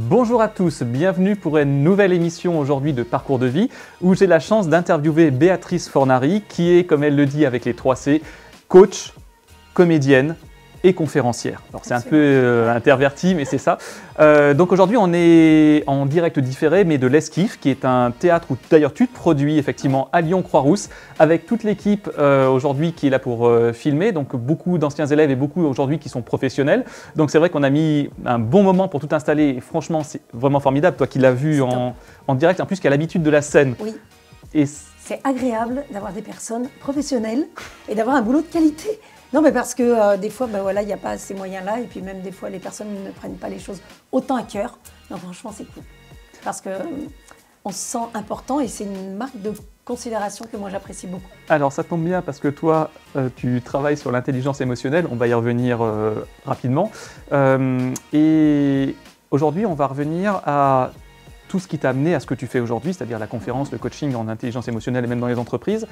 Bonjour à tous, bienvenue pour une nouvelle émission aujourd'hui de Parcours de vie où j'ai la chance d'interviewer Béatrice Fornari qui est, comme elle le dit avec les 3 C, coach, comédienne et conférencière. Alors c'est un peu interverti mais c'est ça. Donc aujourd'hui on est en direct différé mais de l'Esquif qui est un théâtre où d'ailleurs tu te produis effectivement à Lyon Croix-Rousse avec toute l'équipe aujourd'hui qui est là pour filmer, donc beaucoup d'anciens élèves et beaucoup aujourd'hui qui sont professionnels. Donc c'est vrai qu'on a mis un bon moment pour tout installer et franchement c'est vraiment formidable, toi qui l'as vu en direct, en plus qui a l'habitude de la scène. Oui. Et c'est agréable d'avoir des personnes professionnelles et d'avoir un boulot de qualité. Non, mais parce que des fois, il n'y a pas ces moyens-là, et puis même des fois, les personnes ne prennent pas les choses autant à cœur. Non, franchement, c'est cool. Parce qu'on se sent important et c'est une marque de considération que moi, j'apprécie beaucoup. Alors, ça tombe bien parce que toi, tu travailles sur l'intelligence émotionnelle. On va y revenir rapidement. Et aujourd'hui, on va revenir à tout ce qui t'a amené à ce que tu fais aujourd'hui, c'est-à-dire la conférence, le coaching en intelligence émotionnelle et même dans les entreprises.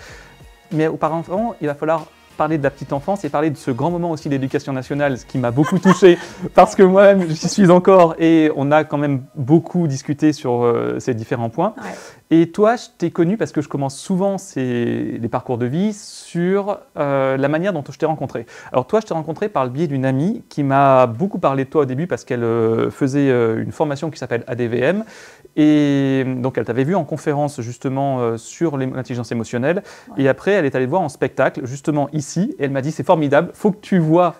Mais auparavant, il va falloir parler de la petite enfance et parler de ce grand moment aussi d'éducation nationale, ce qui m'a beaucoup touché parce que moi-même j'y suis encore et on a quand même beaucoup discuté sur ces différents points. Ouais. Et toi, je t'ai connu parce que je commence souvent les parcours de vie sur la manière dont je t'ai rencontré. Alors toi, je t'ai rencontré par le biais d'une amie qui m'a beaucoup parlé de toi au début parce qu'elle faisait une formation qui s'appelle ADVM et donc elle t'avait vu en conférence justement sur l'intelligence émotionnelle. Ouais. Et après, elle est allée te voir en spectacle justement ici et elle m'a dit c'est formidable, faut que tu vois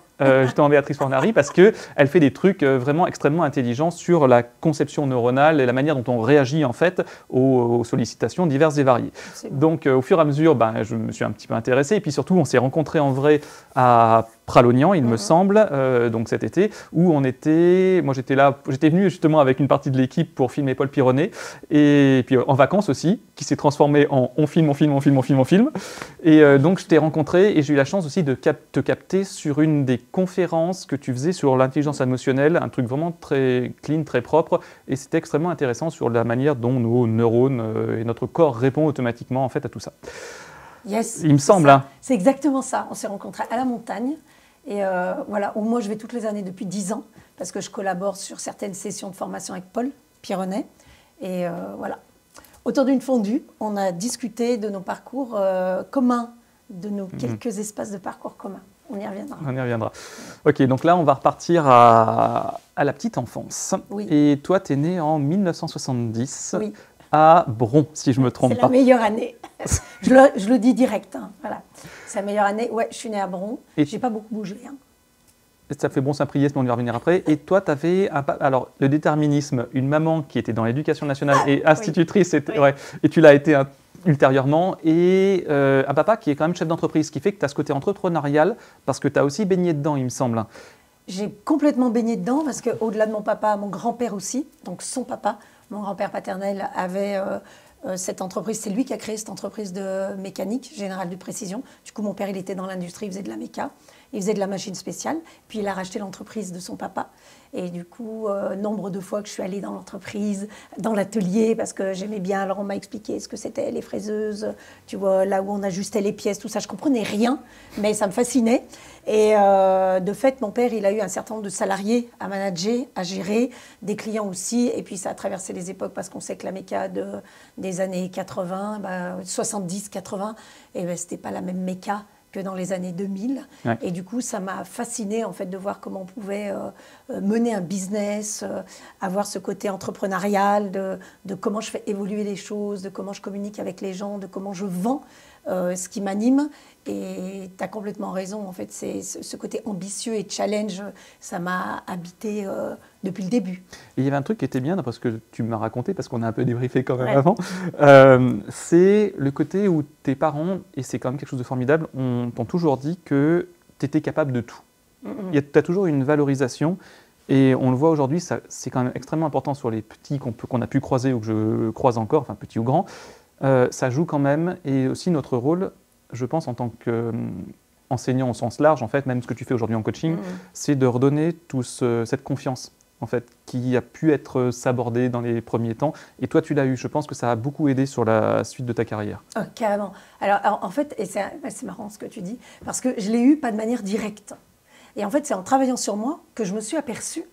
justement Béatrice Fornari parce qu'elle fait des trucs vraiment extrêmement intelligents sur la conception neuronale et la manière dont on réagit en fait aux sollicitations diverses et variées. Donc au fur et à mesure, je me suis un petit peu intéressé et puis surtout on s'est rencontrés en vrai à Pralognan, il me semble, donc cet été, où moi j'étais venu justement avec une partie de l'équipe pour filmer Paul Pironnet, et puis en vacances aussi, qui s'est transformé en on filme. Et donc je t'ai rencontré et j'ai eu la chance aussi de te capter sur une des conférences que tu faisais sur l'intelligence émotionnelle, un truc vraiment très clean, très propre, et c'était extrêmement intéressant sur la manière dont nos neurones et notre corps répond automatiquement en fait à tout ça. Yes, il me semble. Hein. C'est exactement ça. On s'est rencontrés à la montagne. Et où moi je vais toutes les années depuis 10 ans parce que je collabore sur certaines sessions de formation avec Paul Pironnet. Et voilà. Autour d'une fondue, on a discuté de nos parcours communs, de nos quelques espaces de parcours communs. On y reviendra. On y reviendra. Ok, donc là on va repartir à la petite enfance. Oui. Et toi tu es né en 1970 oui. à Bron, si je ne me trompe pas. C'est la meilleure année. je le dis direct. Hein. Voilà. C'est la meilleure année. Ouais, je suis née à Bron. Je n'ai pas beaucoup bougé. Hein. Ça fait Bron-Saint-Priest, mais on y va revenir après. Et toi, tu avais alors le déterminisme, une maman qui était dans l'éducation nationale et institutrice, oui. Ouais, et tu l'as été ultérieurement, et un papa qui est quand même chef d'entreprise, ce qui fait que tu as ce côté entrepreneurial, parce que tu as aussi baigné dedans, il me semble. J'ai complètement baigné dedans, parce qu'au-delà de mon papa, mon grand-père aussi, donc son papa, mon grand-père paternel avait cette entreprise, c'est lui qui a créé cette entreprise de mécanique générale de précision. Du coup, mon père, il était dans l'industrie, il faisait de la méca, il faisait de la machine spéciale, puis il a racheté l'entreprise de son papa. Et du coup, nombre de fois que je suis allée dans l'entreprise, dans l'atelier, parce que j'aimais bien, alors on m'a expliqué ce que c'était, les fraiseuses, tu vois, là où on ajustait les pièces, tout ça, je comprenais rien, mais ça me fascinait. Et de fait, mon père, il a eu un certain nombre de salariés à manager, à gérer, des clients aussi, et puis ça a traversé les époques, parce qu'on sait que la méca des années 80, 70, 80, c'était pas la même méca que dans les années 2000. Ouais. Et du coup, ça m'a fascinée en fait, de voir comment on pouvait mener un business, avoir ce côté entrepreneurial, de comment je fais évoluer les choses, de comment je communique avec les gens, de comment je vends ce qui m'anime. Et tu as complètement raison, en fait, c'est ce côté ambitieux et challenge, ça m'a habité depuis le début. Et il y avait un truc qui était bien, parce que tu m'as raconté, parce qu'on a un peu débriefé quand même avant, c'est le côté où tes parents, et c'est quand même quelque chose de formidable, t'ont toujours dit que tu étais capable de tout. Tu as toujours une valorisation, et on le voit aujourd'hui, c'est quand même extrêmement important sur les petits qu'on a pu croiser ou que je croise encore, enfin petits ou grands, ça joue quand même, et aussi notre rôle, je pense, en tant qu'enseignant au sens large, en fait, même ce que tu fais aujourd'hui en coaching, c'est de redonner cette confiance, en fait, qui a pu être sabordée dans les premiers temps. Et toi, tu l'as eu. Je pense que ça a beaucoup aidé sur la suite de ta carrière. Oh, carrément. Alors, en fait, et c'est marrant ce que tu dis, parce que je l'ai eu pas de manière directe. Et en fait, c'est en travaillant sur moi que je me suis aperçue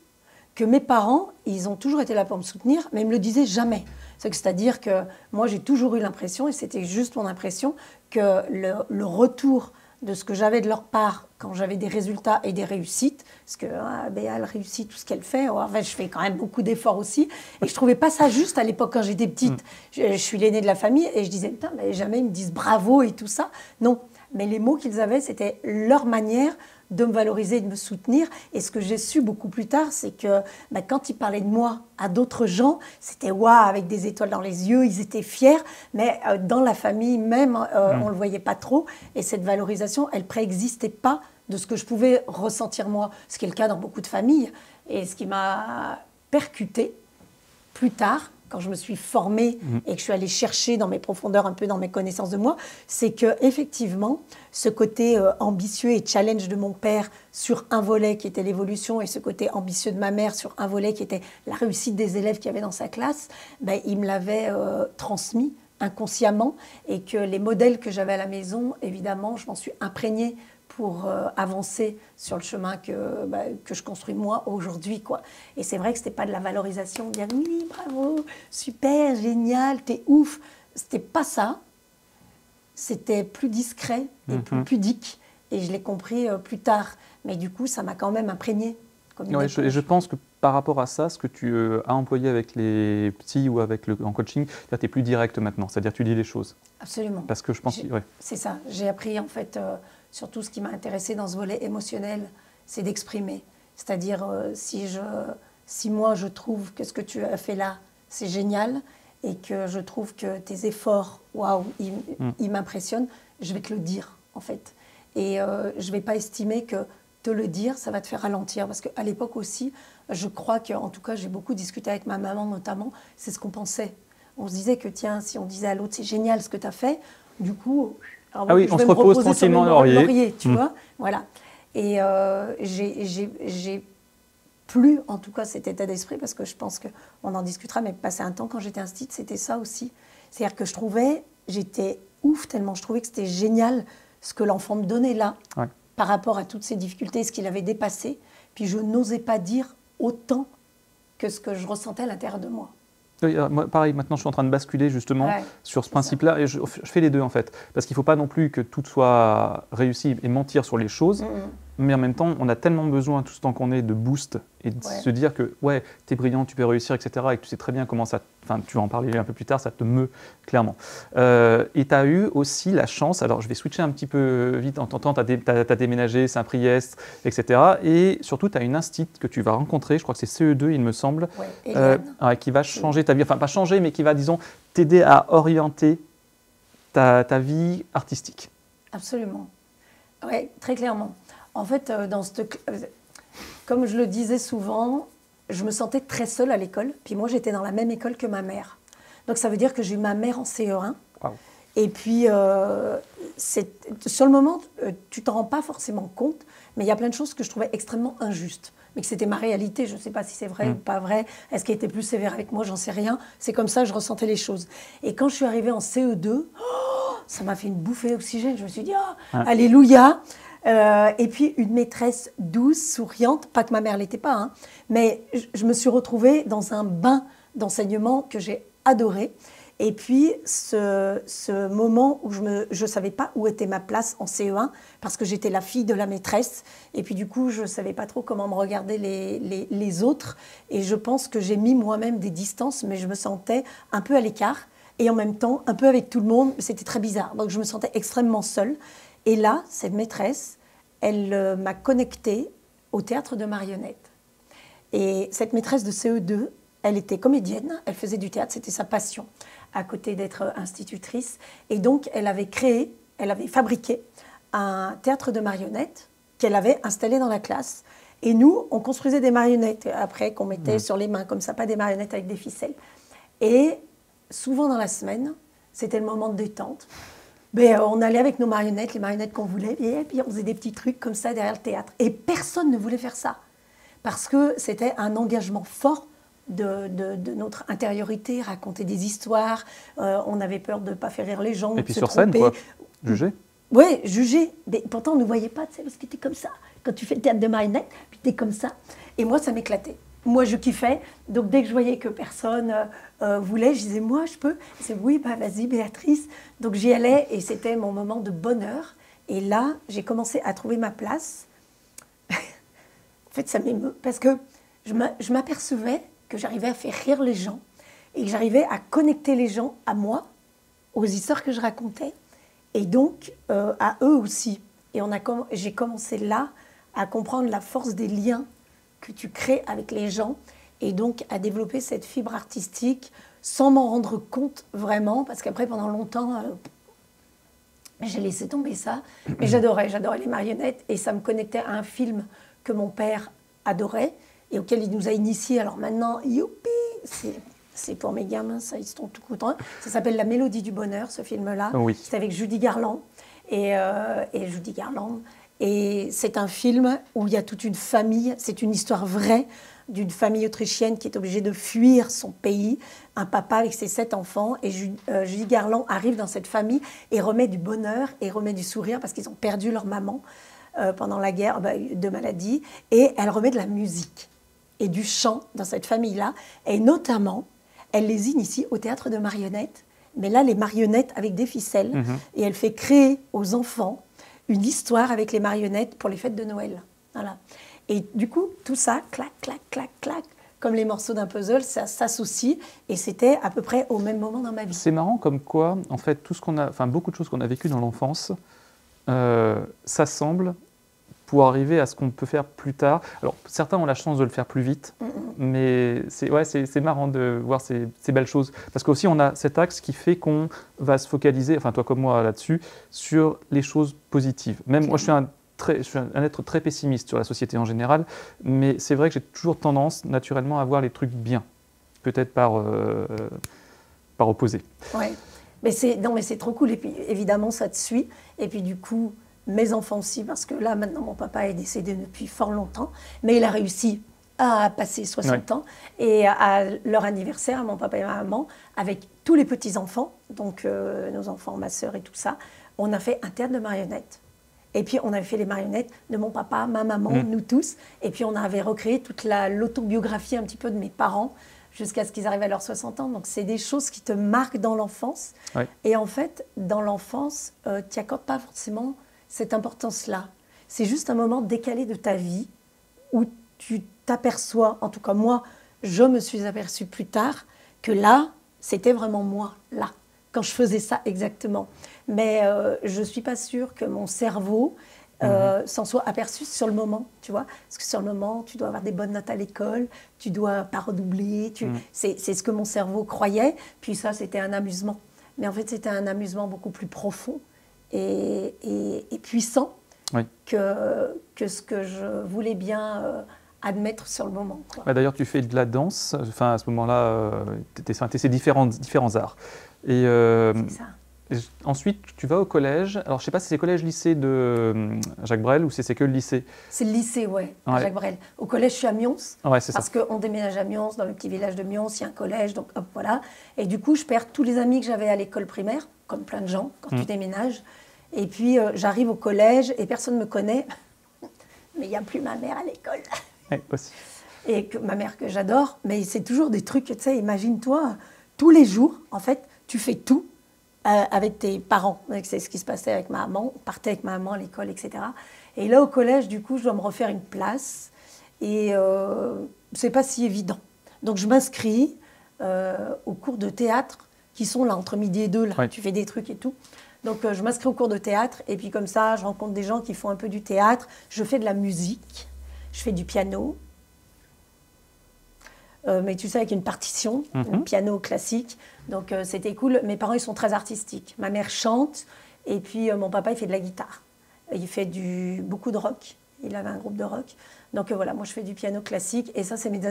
que mes parents, ils ont toujours été là pour me soutenir, mais ils me le disaient jamais. C'est-à-dire que moi, j'ai toujours eu l'impression, et c'était juste mon impression, que le retour de ce que j'avais de leur part quand j'avais des résultats et des réussites, parce que Béa, elle réussit tout ce qu'elle fait, en fait, je fais quand même beaucoup d'efforts aussi, et je ne trouvais pas ça juste à l'époque quand j'étais petite. Je suis l'aînée de la famille, et je disais, putain, mais jamais ils me disent bravo et tout ça. Non, mais les mots qu'ils avaient, c'était leur manière de me valoriser et de me soutenir. Et ce que j'ai su beaucoup plus tard, c'est que quand ils parlaient de moi à d'autres gens, c'était waouh, avec des étoiles dans les yeux, ils étaient fiers, mais dans la famille même, on ne le voyait pas trop. Et cette valorisation, elle ne préexistait pas de ce que je pouvais ressentir moi, ce qui est le cas dans beaucoup de familles. Et ce qui m'a percuté plus tard, quand je me suis formée et que je suis allée chercher dans mes profondeurs, un peu dans mes connaissances de moi, c'est qu'effectivement, ce côté ambitieux et challenge de mon père sur un volet qui était l'évolution et ce côté ambitieux de ma mère sur un volet qui était la réussite des élèves qu'il y avait dans sa classe, il me l'avait transmis inconsciemment et que les modèles que j'avais à la maison, évidemment, je m'en suis imprégnée pour avancer sur le chemin que je construis moi aujourd'hui, quoi. Et c'est vrai que ce n'était pas de la valorisation, de dire oui, bravo, super, génial, t'es ouf. C'était pas ça. C'était plus discret et plus pudique. Et je l'ai compris plus tard. Mais du coup, ça m'a quand même imprégné. Ouais, je pense que par rapport à ça, ce que tu as employé avec les petits ou en coaching, tu es plus direct maintenant. C'est-à-dire tu dis les choses. Absolument. Parce que je pense que... Ouais. C'est ça. J'ai appris en fait... Surtout, ce qui m'a intéressé dans ce volet émotionnel, c'est d'exprimer. C'est-à-dire, si moi, je trouve que ce que tu as fait là, c'est génial, et que je trouve que tes efforts, waouh, ils m'impressionnent, je vais te le dire, en fait. Et je ne vais pas estimer que te le dire, ça va te faire ralentir. Parce qu'à l'époque aussi, je crois qu'en tout cas, j'ai beaucoup discuté avec ma maman, notamment, c'est ce qu'on pensait. On se disait que, tiens, si on disait à l'autre, c'est génial ce que tu as fait, du coup... Alors, ah oui, on se repose tranquillement laurier, tu vois, voilà. Et j'ai plus, en tout cas, cet état d'esprit, parce que je pense qu'on en discutera, mais passer un temps quand j'étais instite, c'était ça aussi. C'est-à-dire que j'étais ouf tellement je trouvais que c'était génial ce que l'enfant me donnait là, par rapport à toutes ces difficultés, ce qu'il avait dépassé. Puis je n'osais pas dire autant que ce que je ressentais à l'intérieur de moi. Oui, moi, pareil, maintenant je suis en train de basculer justement sur ce principe-là et je fais les deux en fait. Parce qu'il ne faut pas non plus que tout soit réussi et mentir sur les choses, mais en même temps, on a tellement besoin, tout ce temps qu'on est, de boost et de se dire que ouais, t'es brillant, tu peux réussir, etc. Et que tu sais très bien comment ça, enfin tu vas en parler un peu plus tard, ça te meut clairement. Et tu as eu aussi la chance, alors je vais switcher un petit peu vite en t'entendant, tu as déménagé, Saint-Priest, etc. Et surtout, tu as une instite que tu vas rencontrer, je crois que c'est CE2 il me semble, qui va changer ta vie, enfin pas changer, mais qui va, disons, t'aider à orienter ta vie artistique. Absolument, oui, très clairement. En fait, comme je le disais souvent, je me sentais très seule à l'école. Puis moi, j'étais dans la même école que ma mère. Donc ça veut dire que j'ai eu ma mère en CE1. Wow. Et puis, sur le moment, tu t'en rends pas forcément compte, mais il y a plein de choses que je trouvais extrêmement injustes. Mais que c'était ma réalité, je ne sais pas si c'est vrai ou pas vrai. Est-ce qu'elle était plus sévère avec moi? J'en sais rien. C'est comme ça que je ressentais les choses. Et quand je suis arrivée en CE2, ça m'a fait une bouffée d'oxygène. Je me suis dit, alléluia. Et puis une maîtresse douce, souriante, pas que ma mère l'était pas, hein, mais je me suis retrouvée dans un bain d'enseignement que j'ai adoré. Et puis ce moment où je ne savais pas où était ma place en CE1 parce que j'étais la fille de la maîtresse et puis du coup je ne savais pas trop comment me regardaient les autres et je pense que j'ai mis moi-même des distances mais je me sentais un peu à l'écart et en même temps un peu avec tout le monde, c'était très bizarre. Donc je me sentais extrêmement seule. Et là, cette maîtresse, elle m'a connectée au théâtre de marionnettes. Et cette maîtresse de CE2, elle était comédienne, elle faisait du théâtre, c'était sa passion, à côté d'être institutrice. Et donc, elle avait fabriqué un théâtre de marionnettes qu'elle avait installé dans la classe. Et nous, on construisait des marionnettes, après qu'on mettait sur les mains, comme ça, pas des marionnettes avec des ficelles. Et souvent dans la semaine, c'était le moment de détente. On allait avec nos marionnettes, les marionnettes qu'on voulait, et puis on faisait des petits trucs comme ça derrière le théâtre. Et personne ne voulait faire ça, parce que c'était un engagement fort de notre intériorité, raconter des histoires, on avait peur de ne pas faire rire les gens, et puis sur scène, quoi, juger. Oui, juger, mais pourtant on ne voyait pas, tu sais, parce que tu es comme ça. Quand tu fais le théâtre de marionnettes, puis tu es comme ça. Et moi, ça m'éclatait. moi, je kiffais. Donc, dès que je voyais que personne voulait, je disais, moi, je peux. C'est oui, bah, vas-y, Béatrice. Donc, j'y allais et c'était mon moment de bonheur. Et là, j'ai commencé à trouver ma place. En fait, ça m'émeut parce que je m'apercevais que j'arrivais à faire rire les gens et que j'arrivais à connecter les gens à moi, aux histoires que je racontais et donc à eux aussi. Et j'ai commencé là à comprendre la force des liens que tu crées avec les gens et donc à développer cette fibre artistique sans m'en rendre compte vraiment parce qu'après, pendant longtemps, j'ai laissé tomber ça. Mais j'adorais les marionnettes et ça me connectait à un film que mon père adorait et auquel il nous a initiés. Alors maintenant, youpi, c'est pour mes gamins, ça, ils sont tout contents. Ça s'appelle La Mélodie du Bonheur, ce film-là. Oui. C'est avec Judy Garland. Et c'est un film où il y a toute une famille, c'est une histoire vraie d'une famille autrichienne qui est obligée de fuir son pays, un papa avec ses 7 enfants, et Judy Garland arrive dans cette famille et remet du bonheur et remet du sourire parce qu'ils ont perdu leur maman pendant la guerre de maladie, et elle remet de la musique et du chant dans cette famille-là, et notamment, elle les initie au théâtre de marionnettes, mais là, les marionnettes avec des ficelles, et elle fait créer aux enfants une histoire avec les marionnettes pour les fêtes de Noël. Voilà. Et du coup, tout ça, clac, clac, clac, clac, comme les morceaux d'un puzzle, ça s'associe, et c'était à peu près au même moment dans ma vie. C'est marrant comme quoi, en fait, beaucoup de choses qu'on a vécues dans l'enfance s'assemblent pour arriver à ce qu'on peut faire plus tard. Alors, certains ont la chance de le faire plus vite, mais c'est marrant de voir ces belles choses. Parce qu'aussi, on a cet axe qui fait qu'on va se focaliser, enfin toi comme moi là-dessus, sur les choses positives. Même moi, je suis un être très pessimiste sur la société en général, mais c'est vrai que j'ai toujours tendance, naturellement, à voir les trucs bien. Peut-être par opposé. Ouais. Mais c'est trop cool. Et puis, évidemment, ça te suit. Et puis, du coup, mes enfants aussi, parce que là, maintenant, mon papa est décédé depuis fort longtemps, mais il a réussi à passer 60 ans. Et à leur anniversaire, à mon papa et ma maman, avec tous les petits-enfants, donc nos enfants, ma sœur et tout ça, on a fait un théâtre de marionnettes. Et puis, on avait fait les marionnettes de mon papa, ma maman, nous tous. Et puis, on avait recréé toute l'autobiographie un petit peu de mes parents jusqu'à ce qu'ils arrivent à leurs 60 ans. Donc, c'est des choses qui te marquent dans l'enfance. Ouais. Et en fait, dans l'enfance, tu n'y accordes pas forcément cette importance-là. C'est juste un moment décalé de ta vie où tu t'aperçois, en tout cas moi, je me suis aperçue plus tard que là, c'était vraiment moi, là, quand je faisais ça exactement. Mais je ne suis pas sûre que mon cerveau s'en soit aperçu sur le moment, tu vois. Parce que sur le moment, tu dois avoir des bonnes notes à l'école, tu ne dois pas redoubler. C'est ce que mon cerveau croyait. Puis ça, c'était un amusement. Mais en fait, c'était un amusement beaucoup plus profond et puissant que ce que je voulais bien admettre sur le moment. Bah, d'ailleurs, tu fais de la danse. Enfin, à ce moment-là, tu essaies différents arts. Et c'est ça. Ensuite, tu vas au collège. Alors, je ne sais pas si c'est le collège-lycée de Jacques Brel ou si c'est que le lycée. C'est le lycée, à Jacques Brel. Au collège, je suis à Mions. Parce qu'on déménage à Mions, dans le petit village de Mions, il y a un collège, donc hop, voilà. Et du coup, je perds tous les amis que j'avais à l'école primaire, comme plein de gens, quand tu déménages. Et puis, j'arrive au collège et personne ne me connaît. Mais il n'y a plus ma mère à l'école. Oui, aussi. Et ma mère que j'adore. Mais c'est toujours des trucs, tu sais, imagine-toi, tous les jours, en fait, tu fais tout. Avec tes parents. C'est ce qui se passait avec ma maman. On partait avec ma maman à l'école, etc. Et là, au collège, du coup, je dois me refaire une place. Et c'est pas si évident. Donc, je m'inscris aux cours de théâtre qui sont là, entre midi et 2. Là, tu fais des trucs et tout. Donc, je m'inscris aux cours de théâtre. Et puis, comme ça, je rencontre des gens qui font un peu du théâtre. Je fais de la musique. Je fais du piano. Mais tu sais, avec une partition, un piano classique. Donc, c'était cool. Mes parents, ils sont très artistiques. Ma mère chante et puis mon papa, il fait de la guitare. Il fait beaucoup de rock. Il avait un groupe de rock. Donc, voilà, moi, je fais du piano classique et ça, c'est mes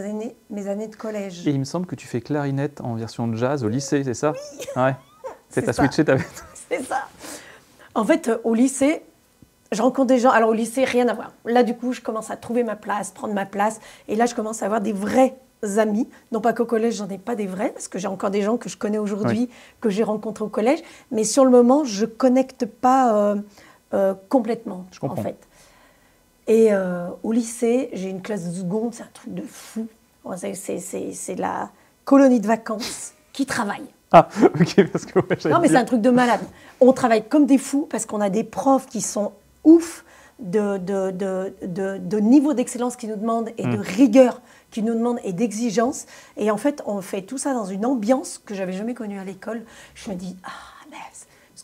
années de collège. Et il me semble que tu fais clarinette en version de jazz au lycée, c'est ça? Oui. Ouais. T'as switché, C'est ça. En fait, au lycée, je rencontre des gens. Alors, au lycée, rien à voir. Là, du coup, je commence à trouver ma place, prendre ma place. Et là, je commence à avoir des vrais amis, non pas qu'au collège j'en ai pas des vrais, parce que j'ai encore des gens que je connais aujourd'hui, que j'ai rencontrés au collège, mais sur le moment je connecte pas complètement en fait. Et au lycée j'ai une classe de seconde, c'est un truc de fou, Bon, c'est la colonie de vacances qui travaille. Ah, ok, parce que non, mais c'est un truc de malade. On travaille comme des fous parce qu'on a des profs qui sont ouf de niveau d'excellence qu'ils nous demandent et de rigueur qu'ils nous demandent et d'exigence. Et en fait, on fait tout ça dans une ambiance que j'avais jamais connue à l'école. Je me dis,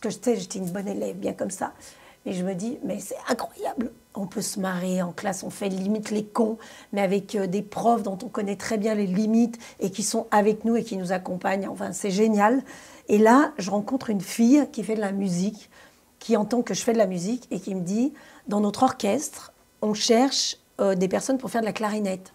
parce que j'étais une bonne élève, bien comme ça. Et je me dis, mais c'est incroyable. On peut se marrer en classe, on fait limite les cons, mais avec des profs dont on connaît très bien les limites et qui sont avec nous et qui nous accompagnent. Enfin, c'est génial. Et là, je rencontre une fille qui fait de la musique, qui entend que je fais de la musique et qui me dit, dans notre orchestre, on cherche des personnes pour faire de la clarinette.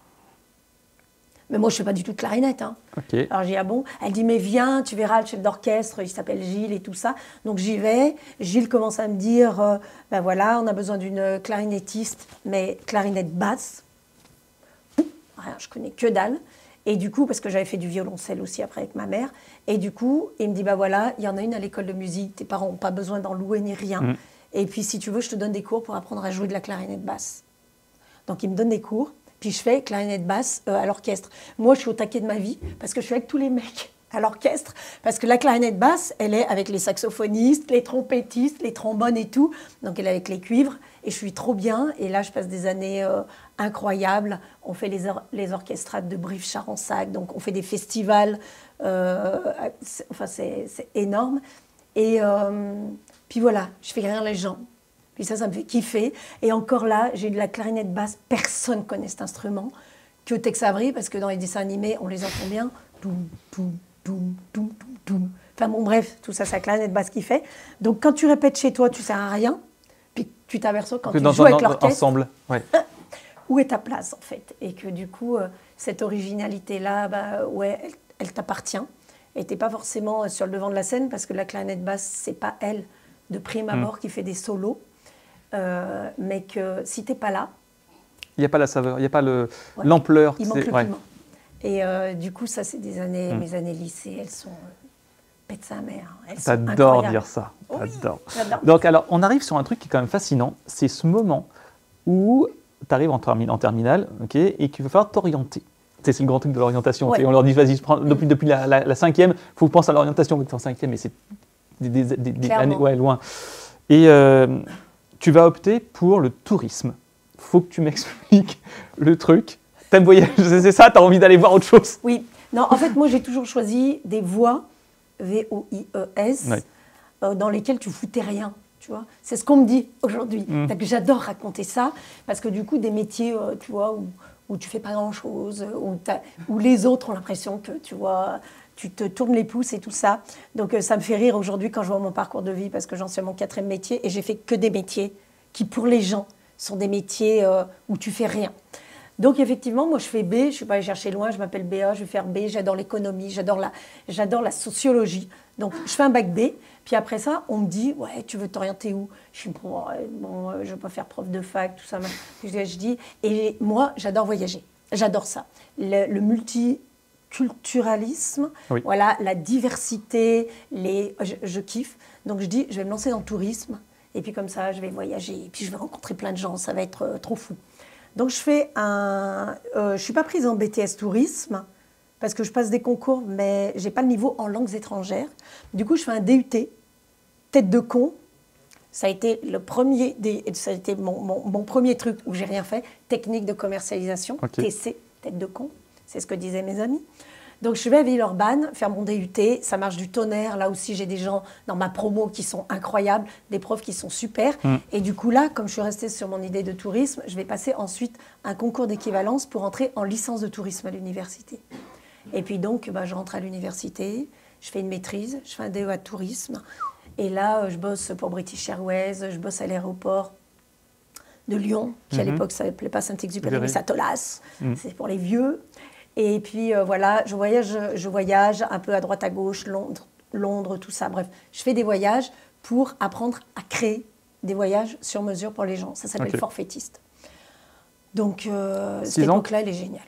Mais moi, je ne fais pas du tout de clarinette. Hein. Okay. Alors, j'ai dit, ah bon? Elle dit, mais viens, tu verras le chef d'orchestre, il s'appelle Gilles et tout ça. Donc, j'y vais. Gilles commence à me dire, ben voilà, on a besoin d'une clarinettiste, mais clarinette basse. Rien, je connais que dalle. Et du coup, parce que j'avais fait du violoncelle aussi après avec ma mère. Et du coup, il me dit, bah voilà, il y en a une à l'école de musique. Tes parents n'ont pas besoin d'en louer ni rien. Et puis, si tu veux, je te donne des cours pour apprendre à jouer de la clarinette basse. Donc, il me donne des cours. Puis je fais clarinette basse à l'orchestre. Moi, je suis au taquet de ma vie parce que je suis avec tous les mecs à l'orchestre. Parce que la clarinette basse, elle est avec les saxophonistes, les trompettistes, les trombones et tout. Donc, elle est avec les cuivres. Et je suis trop bien. Et là, je passe des années incroyables. On fait les orchestrades de Brive-Charensac. Donc, on fait des festivals. Enfin, c'est énorme. Et puis voilà, je fais rire les gens. Puis ça me fait kiffer. Et encore là, j'ai de la clarinette basse. Personne ne connaît cet instrument que Tex Avery, parce que dans les dessins animés, on les entend bien. Toum, toum, toum, toum, toum, toum. Enfin bon, bref, tout ça, c'est la clarinette basse qui fait. Donc quand tu répètes chez toi, tu ne sers à rien. Puis tu t'aperçois quand tu joues avec l'orchestre. Ensemble, ouais. Où est ta place, en fait? Et que du coup, cette originalité-là, bah, ouais, elle t'appartient. Et tu n'es pas forcément sur le devant de la scène, parce que la clarinette basse, ce n'est pas elle, de prime abord, qui fait des solos. Mais que si tu n'es pas là... Il n'y a pas la saveur, il n'y a pas l'ampleur. Il manque le piment. Et du coup, ça, c'est des années, mes années lycée, elles sont pète sa mère. T'adores dire ça. Oui, j'adore. Donc, alors, on arrive sur un truc qui est quand même fascinant. C'est ce moment où tu arrives en terminale, okay, et qu'il va falloir t'orienter. C'est le grand truc de l'orientation. Ouais. On leur dit, vas-y, depuis la cinquième, il faut penser à l'orientation. Mais tu es en cinquième, mais c'est des années loin. Et tu vas opter pour le tourisme. Il faut que tu m'expliques le truc. T'aimes voyager, c'est ça? T'as envie d'aller voir autre chose? Oui. Non, en fait, moi, j'ai toujours choisi des voies, V-O-I-E-S, dans lesquelles tu foutais rien. Tu vois, c'est ce qu'on me dit aujourd'hui. J'adore raconter ça, parce que du coup, des métiers, tu vois, où tu fais pas grand-chose, où les autres ont l'impression que, tu vois, tu te tournes les pouces et tout ça. Donc, ça me fait rire aujourd'hui quand je vois mon parcours de vie, parce que j'en suis à mon 4e métier, et j'ai fait que des métiers qui, pour les gens, sont des métiers où tu fais rien. Donc, effectivement, moi, je fais B, je ne suis pas allée chercher loin, je m'appelle Béa, je vais faire B, j'adore l'économie, j'adore la sociologie. Donc, je fais un bac B, puis après ça, on me dit, ouais, tu veux t'orienter où? Je suis bon, je ne veux pas faire prof de fac, tout ça. Je dis, et moi, j'adore voyager, j'adore ça. Le multiculturalisme, oui. Voilà, la diversité, je kiffe. Donc, je dis, je vais me lancer dans le tourisme, et puis comme ça, je vais voyager, et puis je vais rencontrer plein de gens, ça va être trop fou. Donc, je ne suis pas prise en BTS tourisme parce que je passe des concours, mais je n'ai pas le niveau en langues étrangères. Du coup, je fais un DUT, tête de con. Ça a été ça a été mon premier truc où j'ai rien fait, technique de commercialisation, okay. TC, tête de con, c'est ce que disaient mes amis. Donc, je vais à Villeurbanne faire mon DUT, ça marche du tonnerre. Là aussi, j'ai des gens dans ma promo qui sont incroyables, des profs qui sont super. Et du coup, là, comme je suis restée sur mon idée de tourisme, je vais passer ensuite un concours d'équivalence pour entrer en licence de tourisme à l'université. Et puis donc, je rentre à l'université, je fais une maîtrise, je fais un DEA de tourisme. Et là, je bosse pour British Airways, je bosse à l'aéroport de Lyon, qui à l'époque, ça ne s'appelait pas Saint-Exupéry, mais Satolas. C'est pour les vieux. Et puis voilà, je voyage un peu à droite à gauche, Londres, tout ça. Bref, je fais des voyages pour apprendre à créer des voyages sur mesure pour les gens. Ça s'appelle forfaitiste. Donc, cette époque-là, elle est géniale.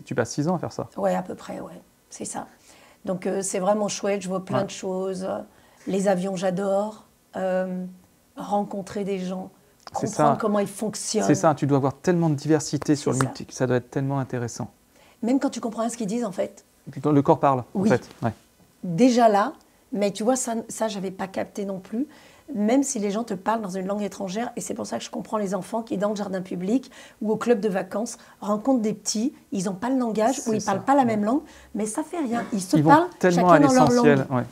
Tu passes 6 ans à faire ça? Oui, à peu près, ouais. C'est ça. Donc, c'est vraiment chouette. Je vois plein de choses. Les avions, j'adore. Rencontrer des gens, comprendre comment ils fonctionnent. C'est ça, tu dois avoir tellement de diversité sur le multi, ça doit être tellement intéressant. Même quand tu comprends rien ce qu'ils disent, en fait. Le corps parle, Oui. en fait. Ouais. Déjà là, mais tu vois, ça je n'avais pas capté non plus. Même si les gens te parlent dans une langue étrangère, et c'est pour ça que je comprends les enfants qui, dans le jardin public ou au club de vacances, rencontrent des petits, ils n'ont pas le langage, ou ils ne parlent pas la même langue, mais ça fait rien. Ils se parlent tellement à chacun dans leur langue. l'essentiel. Ouais.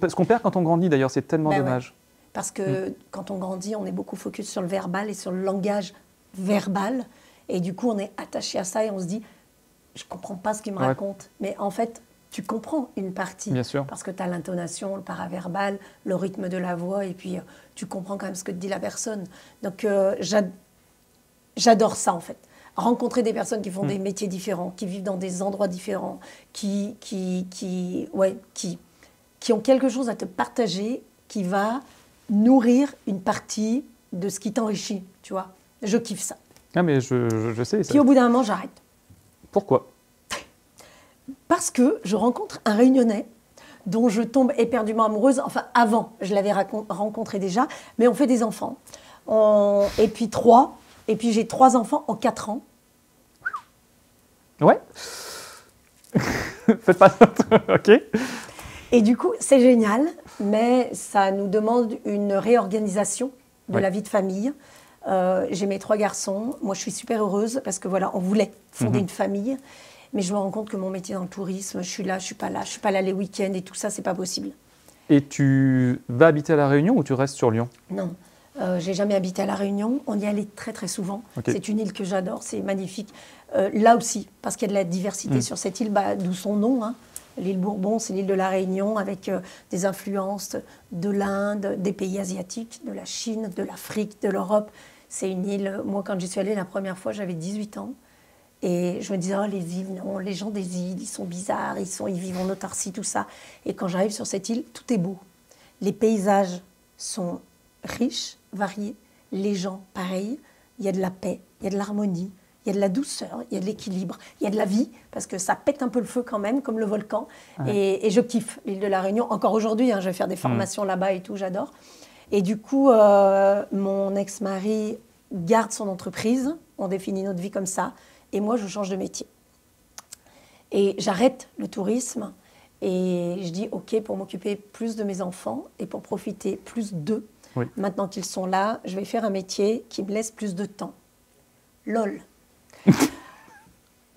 Ce qu'on perd quand on grandit, d'ailleurs, c'est tellement dommage. Ouais. Parce que quand on grandit, on est beaucoup focus sur le verbal et sur le langage verbal. Et du coup, on est attaché à ça et on se dit, je ne comprends pas ce qu'il me raconte. Mais en fait, tu comprends une partie. Bien sûr. Parce que tu as l'intonation, le paraverbal, le rythme de la voix, et puis tu comprends quand même ce que te dit la personne. Donc, j'adore ça, en fait. Rencontrer des personnes qui font des métiers différents, qui vivent dans des endroits différents, qui ont quelque chose à te partager, qui va nourrir une partie de ce qui t'enrichit, tu vois. Je kiffe ça. Ah, mais je sais. Ça. Puis au bout d'un moment, j'arrête. Pourquoi ? Parce que je rencontre un Réunionnais dont je tombe éperdument amoureuse. Enfin, avant, je l'avais rencontré déjà, mais on fait des enfants. Et puis 3. Et puis j'ai 3 enfants en 4 ans. Ouais. Faites pas ça. OK. Et du coup, c'est génial, mais ça nous demande une réorganisation de la vie de famille. J'ai mes 3 garçons. Moi, je suis super heureuse parce que voilà, on voulait fonder une famille. Mais je me rends compte que mon métier dans le tourisme, je suis là, je suis pas là. Je suis pas là les week-ends et tout ça, c'est pas possible. Et tu vas habiter à La Réunion ou tu restes sur Lyon ? Non, j'ai jamais habité à La Réunion. On y allait très très souvent. Okay. C'est une île que j'adore, c'est magnifique. Là aussi, parce qu'il y a de la diversité sur cette île, d'où son nom. Hein. L'île Bourbon, c'est l'île de La Réunion avec des influences de l'Inde, des pays asiatiques, de la Chine, de l'Afrique, de l'Europe. C'est une île, moi quand j'y suis allée la première fois, j'avais 18 ans. Et je me disais, oh, les îles, non, les gens des îles, ils sont bizarres, ils vivent en autarcie, tout ça. Et quand j'arrive sur cette île, tout est beau. Les paysages sont riches, variés. Les gens, pareil. Il y a de la paix, il y a de l'harmonie, il y a de la douceur, il y a de l'équilibre, il y a de la vie, parce que ça pète un peu le feu quand même, comme le volcan. Ouais. Et je kiffe l'île de la Réunion. Encore aujourd'hui, hein, je vais faire des formations là-bas et tout, j'adore. Et du coup, mon ex-mari garde son entreprise. On définit notre vie comme ça. Et moi, je change de métier. Et j'arrête le tourisme et je dis, OK, pour m'occuper plus de mes enfants et pour profiter plus d'eux, maintenant qu'ils sont là, je vais faire un métier qui me laisse plus de temps. LOL.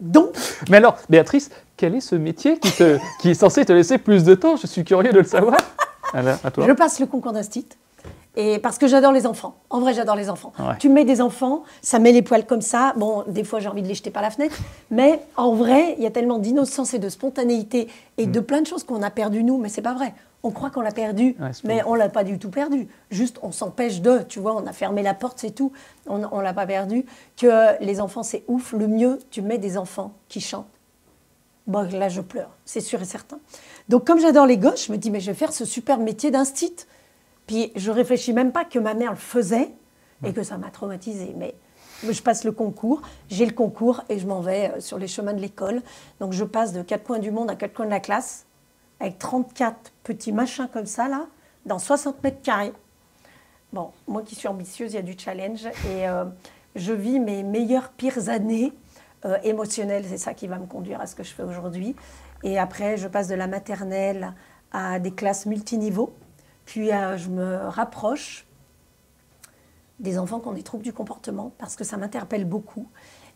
Donc... Mais alors, Béatrice, quel est ce métier qui est censé te laisser plus de temps ? Je suis curieux de le savoir. Alors, à toi. Je passe le concours d'Instit. Et parce que j'adore les enfants. En vrai, j'adore les enfants. Ouais. Tu mets des enfants, ça met les poils comme ça. Bon, des fois, j'ai envie de les jeter par la fenêtre. Mais en vrai, il y a tellement d'innocence et de spontanéité et de plein de choses qu'on a perdues, nous. Mais c'est pas vrai. On croit qu'on l'a perdu, mais on l'a pas du tout perdu. Juste, on s'empêche de, tu vois, on a fermé la porte, c'est tout. On l'a pas perdu. Que les enfants, c'est ouf. Le mieux, tu mets des enfants qui chantent. Bon, là, je pleure. C'est sûr et certain. Donc, comme j'adore les gosses, je me dis, mais je vais faire ce super métier d'instit. Puis je ne réfléchis même pas que ma mère le faisait et que ça m'a traumatisée. Mais je passe le concours, j'ai le concours et je m'en vais sur les chemins de l'école. Donc je passe de 4 coins du monde à 4 coins de la classe avec 34 petits machins comme ça, là, dans 60 mètres carrés. Bon, moi qui suis ambitieuse, il y a du challenge et je vis mes meilleures, pires années émotionnelles. C'est ça qui va me conduire à ce que je fais aujourd'hui. Et après, je passe de la maternelle à des classes multiniveaux. Puis je me rapproche des enfants qui ont des troubles du comportement parce que ça m'interpelle beaucoup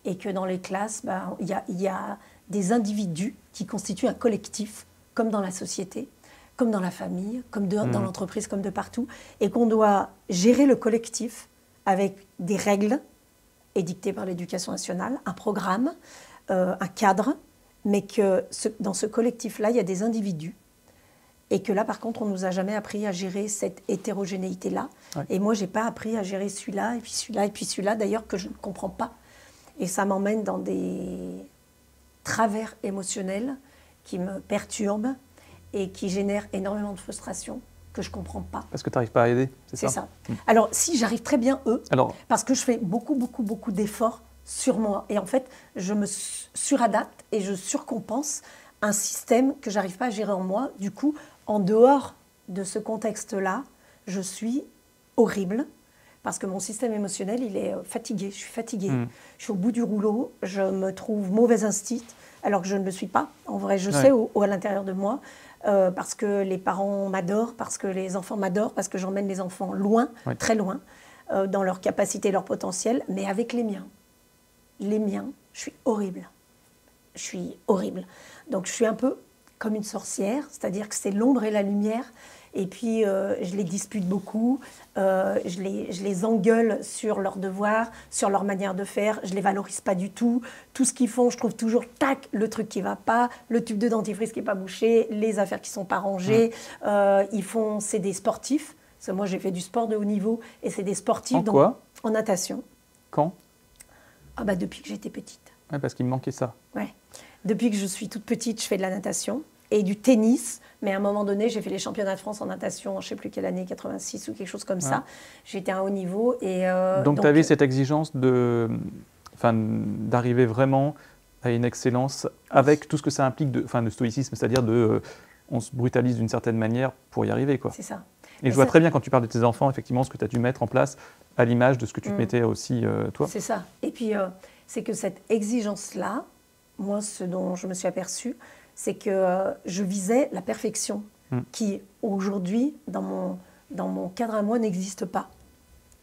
et que dans les classes, il y a des individus qui constituent un collectif, comme dans la société, comme dans la famille, comme dans l'entreprise, comme de partout, et qu'on doit gérer le collectif avec des règles édictées par l'Éducation nationale, un programme, un cadre, mais que dans ce collectif-là, il y a des individus. Et que là, par contre, on ne nous a jamais appris à gérer cette hétérogénéité-là. Ouais. Et moi, je n'ai pas appris à gérer celui-là, et puis celui-là, et puis celui-là, d'ailleurs, que je ne comprends pas. Et ça m'emmène dans des travers émotionnels qui me perturbent et qui génèrent énormément de frustration que je ne comprends pas. Parce que tu n'arrives pas à aider, c'est ça. Alors, si, j'arrive très bien, parce que je fais beaucoup d'efforts sur moi. Et en fait, je me suradapte et je surcompense un système que je n'arrive pas à gérer en moi. Du coup, en dehors de ce contexte-là, je suis horrible parce que mon système émotionnel, il est fatigué. Je suis fatiguée. Mm. Je suis au bout du rouleau. Je me trouve mauvais instinct, alors que je ne le suis pas. En vrai, je Ouais. sais à l'intérieur de moi, parce que les parents m'adorent, parce que les enfants m'adorent, parce que j'emmène les enfants loin, Ouais. très loin, dans leur capacité, leur potentiel, mais avec les miens. Les miens, je suis horrible. Je suis horrible. Donc, je suis un peu comme une sorcière, c'est-à-dire que c'est l'ombre et la lumière. Et puis, je les dispute beaucoup, je les engueule sur leurs devoirs, sur leur manière de faire, je ne les valorise pas du tout. Tout ce qu'ils font, je trouve toujours, tac, le truc qui ne va pas, le tube de dentifrice qui n'est pas bouché, les affaires qui ne sont pas rangées. C'est des sportifs, parce que moi j'ai fait du sport de haut niveau, et c'est des sportifs En quoi? en natation. Quand? Ah bah depuis que j'étais petite. Ouais, parce qu'il me manquait ça. Ouais. Depuis que je suis toute petite, je fais de la natation et du tennis. Mais à un moment donné, j'ai fait les championnats de France en natation, je ne sais plus quelle année, 86 ou quelque chose comme ça. J'étais à un haut niveau. Et, donc tu avais cette exigence d'arriver vraiment à une excellence avec tout ce que ça implique de stoïcisme, c'est-à-dire on se brutalise d'une certaine manière pour y arriver, quoi. C'est ça. Et je vois très bien quand tu parles de tes enfants, effectivement, ce que tu as dû mettre en place à l'image de ce que tu te mettais aussi, toi. C'est ça. Et puis, c'est que cette exigence-là, moi, ce dont je me suis aperçue, c'est que je visais la perfection qui, aujourd'hui, dans mon cadre à moi, n'existe pas.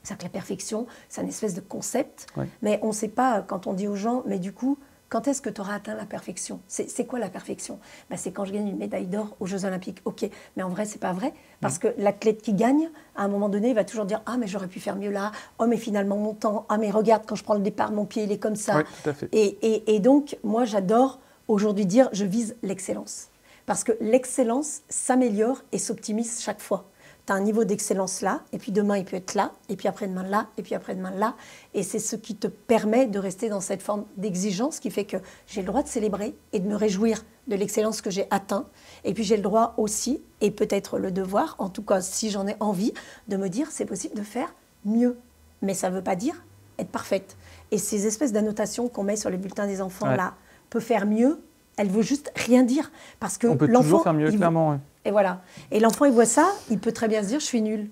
C'est-à-dire que la perfection, c'est une espèce de concept, mais on ne sait pas, quand on dit aux gens, mais du coup, quand est-ce que tu auras atteint la perfection? C'est quoi la perfection? Ben, c'est quand je gagne une médaille d'or aux Jeux Olympiques. Ok, mais en vrai, c'est pas vrai. Parce que l'athlète qui gagne, à un moment donné, il va toujours dire « Ah, mais j'aurais pu faire mieux là. Oh, mais finalement, mon temps. Ah, mais regarde, quand je prends le départ, mon pied, il est comme ça. Oui, tout à fait. » Et donc, moi, j'adore aujourd'hui dire « Je vise l'excellence. » Parce que l'excellence s'améliore et s'optimise chaque fois. Tu as un niveau d'excellence là, et puis demain, il peut être là, et puis après-demain là, et puis après-demain là. Et c'est ce qui te permet de rester dans cette forme d'exigence qui fait que j'ai le droit de célébrer et de me réjouir de l'excellence que j'ai atteint. Et puis j'ai le droit aussi, et peut-être le devoir, en tout cas si j'en ai envie, de me dire c'est possible de faire mieux. Mais ça ne veut pas dire être parfaite. Et ces espèces d'annotations qu'on met sur les bulletins des enfants là, peut faire mieux, elle veut juste rien dire. Parce que on peut toujours faire mieux, clairement. Et voilà. Et l'enfant, il voit ça, il peut très bien se dire, je suis nulle.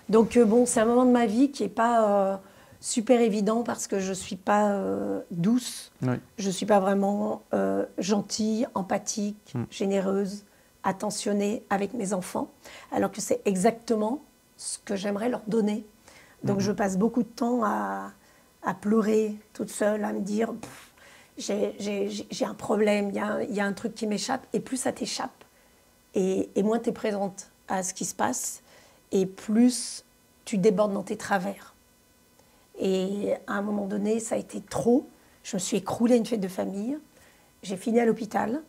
Donc, bon, c'est un moment de ma vie qui n'est pas super évident parce que je ne suis pas douce, je ne suis pas vraiment gentille, empathique, généreuse, attentionnée avec mes enfants, alors que c'est exactement ce que j'aimerais leur donner. Donc, je passe beaucoup de temps à pleurer toute seule, à me dire, j'ai un problème, il y a un truc qui m'échappe, et plus ça t'échappe, et moins tu es présente à ce qui se passe, et plus tu débordes dans tes travers. Et à un moment donné, ça a été trop. Je me suis écroulée à une fête de famille. J'ai fini à l'hôpital.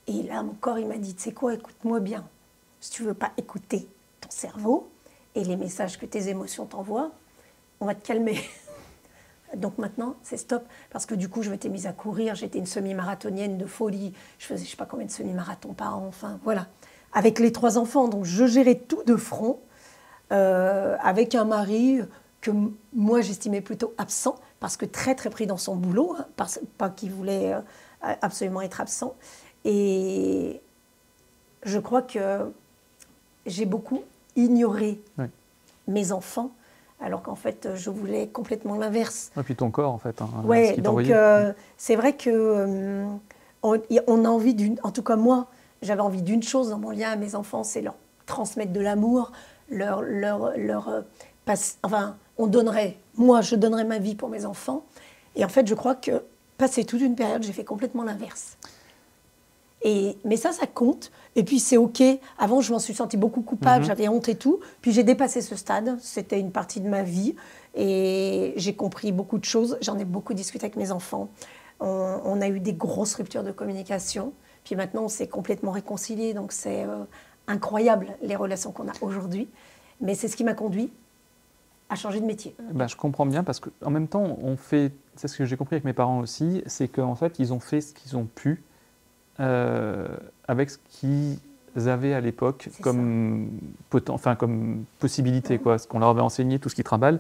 Et là, mon corps, il m'a dit, tu sais quoi, écoute-moi bien. Si tu ne veux pas écouter ton cerveau et les messages que tes émotions t'envoient, on va te calmer. Donc maintenant, c'est stop. Parce que du coup, je m'étais mise à courir. J'étais une semi-marathonienne de folie. Je faisais je ne sais pas combien de semi-marathons par an. Enfin, voilà. Avec les 3 enfants. Donc, je gérais tout de front. Avec un mari que moi, j'estimais plutôt absent. Parce que très, très pris dans son boulot. Hein, pas qu'il voulait absolument être absent. Et je crois que j'ai beaucoup ignoré mes enfants. Alors qu'en fait, je voulais complètement l'inverse. Et puis ton corps, en fait. Hein, oui, donc c'est vrai qu'on a envie d'une... En tout cas, moi, j'avais envie d'une chose dans mon lien à mes enfants, c'est leur transmettre de l'amour, enfin, moi, je donnerais ma vie pour mes enfants. Et en fait, je crois que, passé toute une période, j'ai fait complètement l'inverse. Mais ça compte. Et puis, c'est OK. Avant, je m'en suis sentie beaucoup coupable, j'avais honte et tout. Puis, j'ai dépassé ce stade. C'était une partie de ma vie. Et j'ai compris beaucoup de choses. J'en ai beaucoup discuté avec mes enfants. On a eu des grosses ruptures de communication. Puis maintenant, on s'est complètement réconciliés. Donc, c'est incroyable, les relations qu'on a aujourd'hui. Mais c'est ce qui m'a conduit à changer de métier. Ben, je comprends bien parce qu'en même temps, c'est ce que j'ai compris avec mes parents aussi, c'est qu'en fait, ils ont fait ce qu'ils ont pu avec ce qu'ils avaient à l'époque comme possibilité, quoi, ce qu'on leur avait enseigné, tout ce qui travaille,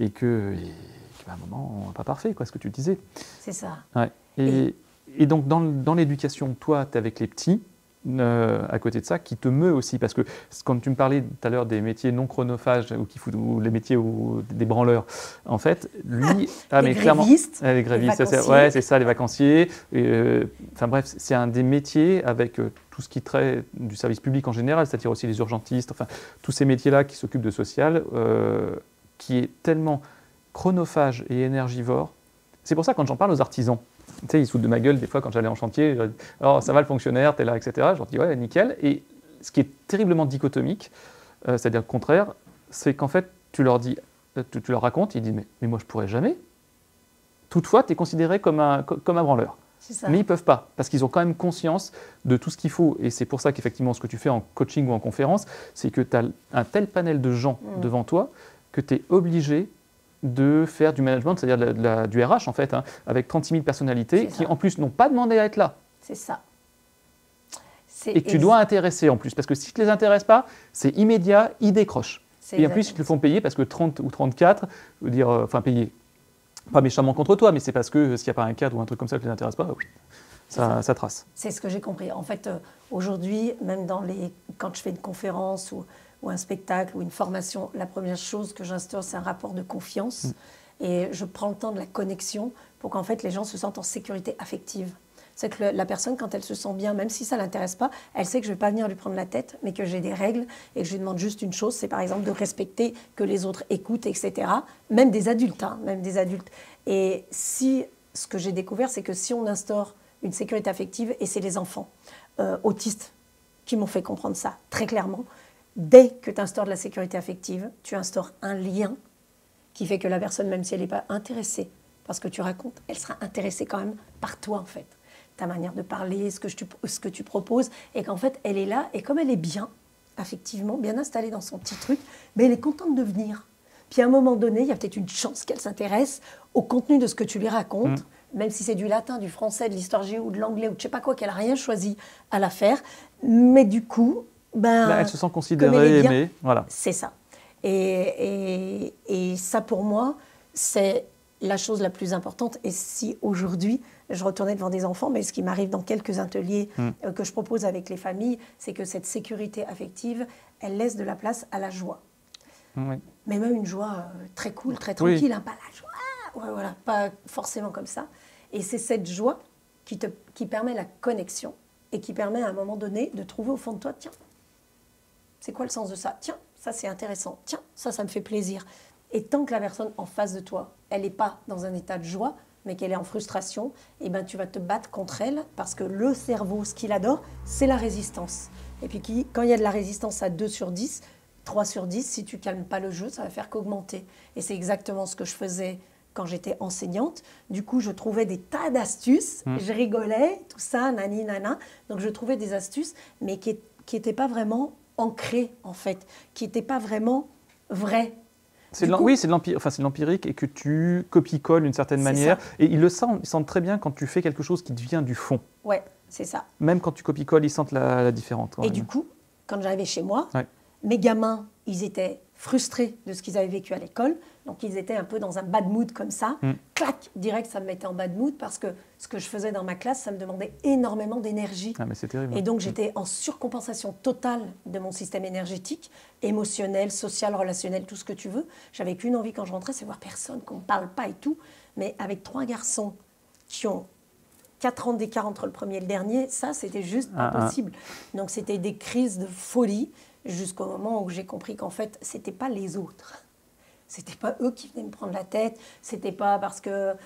et qu'à un moment, pas parfait, quoi, ce que tu disais. C'est ça. Ouais. Et donc, dans l'éducation, toi, tu es avec les petits, à côté de ça qui te meut aussi. Parce que quand tu me parlais tout à l'heure des métiers non chronophages ou les métiers des branleurs, en fait, lui... les grévistes, les grévistes, vacanciers. c'est ça, les vacanciers. Enfin bref, c'est un des métiers avec tout ce qui traite du service public en général, c'est-à-dire aussi les urgentistes, enfin tous ces métiers-là qui s'occupent de social, qui est tellement chronophage et énergivore. C'est pour ça quand j'en parle aux artisans, tu sais, ils se foutent de ma gueule des fois quand j'allais en chantier. Alors, ça va le fonctionnaire, t'es là, etc. Je leur dis ouais, nickel. Et ce qui est terriblement dichotomique, c'est-à-dire le contraire, c'est qu'en fait, tu leur racontes, ils disent mais moi je pourrais jamais. Toutefois, tu es considéré comme un branleur. Mais ils ne peuvent pas, parce qu'ils ont quand même conscience de tout ce qu'il faut. Et c'est pour ça qu'effectivement, ce que tu fais en coaching ou en conférence, c'est que tu as un tel panel de gens devant toi que tu es obligé de faire du management, c'est-à-dire du RH en fait, hein, avec 36 000 personnalités qui en plus n'ont pas demandé à être là. C'est ça. Et que tu dois intéresser en plus, parce que si tu ne les intéresses pas, c'est immédiat, ils décrochent. Et en plus, ils te le font payer parce que 30 ou 34, je veux dire, enfin payer, pas méchamment contre toi, mais c'est parce que s'il n'y a pas un cadre ou un truc comme ça qui ne les intéresse pas, ça trace. C'est ce que j'ai compris. En fait, aujourd'hui, même quand je fais une conférence ou un spectacle ou une formation, la première chose que j'instaure, c'est un rapport de confiance. Et je prends le temps de la connexion pour qu'en fait, les gens se sentent en sécurité affective. C'est que la personne, quand elle se sent bien, même si ça ne l'intéresse pas, elle sait que je ne vais pas venir lui prendre la tête, mais que j'ai des règles et que je lui demande juste une chose, c'est par exemple de respecter, que les autres écoutent, etc. Même des adultes, hein, même des adultes. Et ce que j'ai découvert, c'est que si on instaure une sécurité affective, et c'est les enfants autistes qui m'ont fait comprendre ça très clairement, dès que tu instaures de la sécurité affective, tu instaures un lien qui fait que la personne, même si elle n'est pas intéressée par ce que tu racontes, elle sera intéressée quand même par toi en fait. Ta manière de parler, ce que tu proposes, et qu'en fait, elle est là, et comme elle est bien, affectivement, bien installée dans son petit truc, mais elle est contente de venir. Puis à un moment donné, il y a peut-être une chance qu'elle s'intéresse au contenu de ce que tu lui racontes, même si c'est du latin, du français, de l'histoire géo, ou de l'anglais, ou de je sais pas quoi, qu'elle n'a rien choisi à la faire. Mais du coup, elle se sent considérée, aimée. Voilà. C'est ça. Et ça, pour moi, c'est la chose la plus importante. Et si aujourd'hui, je retournais devant des enfants, mais ce qui m'arrive dans quelques ateliers que je propose avec les familles, c'est que cette sécurité affective, elle laisse de la place à la joie. Mais même une joie très cool, très tranquille, hein, pas la joie, voilà, pas forcément comme ça. Et c'est cette joie qui permet la connexion et qui permet à un moment donné de trouver au fond de toi, tiens, c'est quoi le sens de ça? Tiens, ça c'est intéressant. Tiens, ça me fait plaisir. Et tant que la personne en face de toi, elle n'est pas dans un état de joie, mais qu'elle est en frustration, eh ben, tu vas te battre contre elle parce que le cerveau, ce qu'il adore, c'est la résistance. Et puis quand il y a de la résistance à 2 sur 10, 3 sur 10, si tu ne calmes pas le jeu, ça va faire qu'augmenter. Et c'est exactement ce que je faisais quand j'étais enseignante. Du coup, je trouvais des tas d'astuces, je rigolais, tout ça, nani, nana. Donc je trouvais des astuces, mais qui n'étaient pas vraiment ancrées, en fait, qui n'étaient pas vraiment vraies. C'est de l'empirique et que tu copies-colles d'une certaine manière. Et ils sentent très bien quand tu fais quelque chose qui devient du fond. Ouais, c'est ça. Même quand tu copies-colles, ils sentent la différence. Et du coup, quand j'arrivais chez moi, mes gamins, ils étaient frustrés de ce qu'ils avaient vécu à l'école. Donc, ils étaient un peu dans un bad mood comme ça. Clac, direct, ça me mettait en bad mood parce que ce que je faisais dans ma classe, ça me demandait énormément d'énergie. Ah, mais c'est terrible. Et donc, j'étais en surcompensation totale de mon système énergétique, émotionnel, social, relationnel, tout ce que tu veux. J'avais qu'une envie quand je rentrais, c'est voir personne, qu'on ne me parle pas et tout. Mais avec 3 garçons qui ont 4 ans d'écart entre le premier et le dernier, ça, c'était juste impossible. Donc, c'était des crises de folie jusqu'au moment où j'ai compris qu'en fait, ce n'était pas les autres. C'était pas eux qui venaient me prendre la tête, c'était pas parce que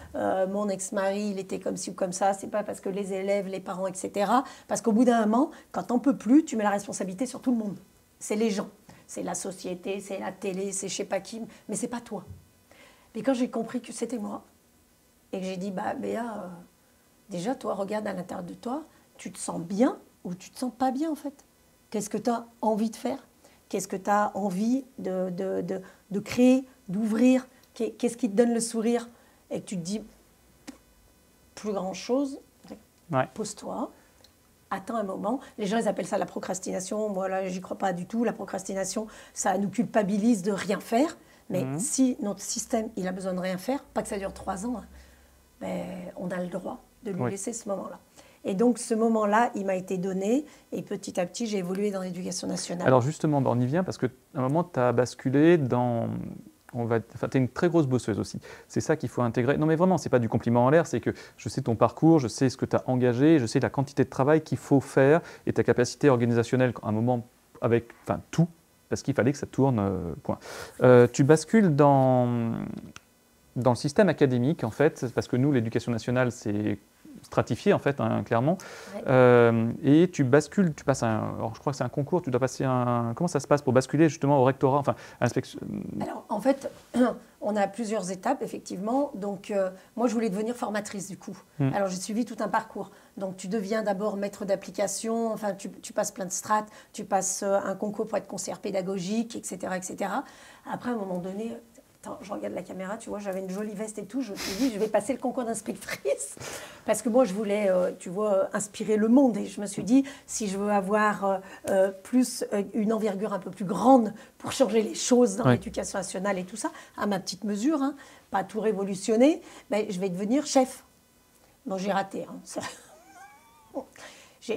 mon ex-mari, il était comme ci ou comme ça, c'est pas parce que les élèves, les parents, etc. Parce qu'au bout d'un moment, quand t'en peux plus, tu mets la responsabilité sur tout le monde. C'est les gens, c'est la société, c'est la télé, c'est je sais pas qui, mais c'est pas toi. Mais quand j'ai compris que c'était moi, et que j'ai dit, bah Béa, déjà toi, regarde à l'intérieur de toi, tu te sens bien ou tu te sens pas bien en fait? Qu'est-ce que tu as envie de faire? Qu'est-ce que tu as envie de créer, d'ouvrir? Qu'est-ce qui te donne le sourire? Et que tu te dis, plus grand-chose, pose-toi, attends un moment. Les gens, ils appellent ça la procrastination. Moi, là, j'y crois pas du tout. La procrastination, ça nous culpabilise de rien faire. Mais si notre système, il a besoin de rien faire, pas que ça dure 3 ans, hein, ben, on a le droit de lui laisser ce moment-là. Et donc, ce moment-là, il m'a été donné. Et petit à petit, j'ai évolué dans l'éducation nationale. Alors justement, on y vient parce qu'à un moment, tu as basculé dans... tu es une très grosse bosseuse aussi. C'est ça qu'il faut intégrer. Non mais vraiment, ce n'est pas du compliment en l'air, c'est que je sais ton parcours, je sais ce que tu as engagé, je sais la quantité de travail qu'il faut faire et ta capacité organisationnelle à un moment avec tout, parce qu'il fallait que ça tourne, point. Tu bascules dans le système académique, en fait, parce que nous, l'éducation nationale, c'est stratifié, en fait, hein, clairement. Ouais. Et tu bascules, tu passes alors je crois que c'est un concours, tu dois passer un... Comment ça se passe pour basculer justement au rectorat, enfin, à l'inspection? Alors, en fait, on a plusieurs étapes, effectivement. Donc, moi, je voulais devenir formatrice, du coup. Alors, j'ai suivi tout un parcours. Donc, tu deviens d'abord maître d'application, enfin, tu passes plein de strates, tu passes un concours pour être conseillère pédagogique, etc., etc. Après, à un moment donné... Attends, je regarde la caméra, tu vois, j'avais une jolie veste et tout. Je me suis dit, je vais passer le concours d'inspectrice. Parce que moi, je voulais, tu vois, inspirer le monde. Et je me suis dit, si je veux avoir une envergure un peu plus grande pour changer les choses dans l'éducation nationale et tout ça, à ma petite mesure, hein, pas tout révolutionner, ben, je vais devenir chef. Bon, j'ai raté. Hein,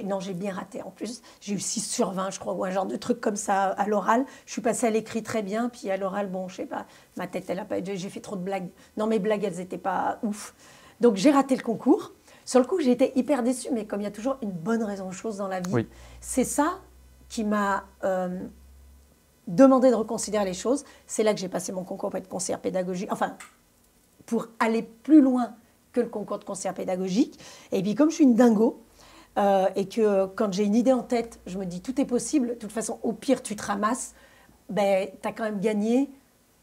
Non, j'ai bien raté en plus. J'ai eu 6 sur 20, je crois, ou un genre de truc comme ça à l'oral. Je suis passée à l'écrit très bien, puis à l'oral, bon, je sais pas, ma tête, elle a pas... J'ai fait trop de blagues. Non, mes blagues, elles n'étaient pas ouf. Donc, j'ai raté le concours. Sur le coup, j'ai été hyper déçue, mais comme il y a toujours une bonne raison de choses dans la vie, c'est ça qui m'a demandé de reconsidérer les choses. C'est là que j'ai passé mon concours pour être conseillère pédagogique, enfin, pour aller plus loin que le concours de conseillère pédagogique. Et puis, comme je suis une dingo, et que quand j'ai une idée en tête, je me dis tout est possible, de toute façon, au pire, tu te ramasses, ben, tu as quand même gagné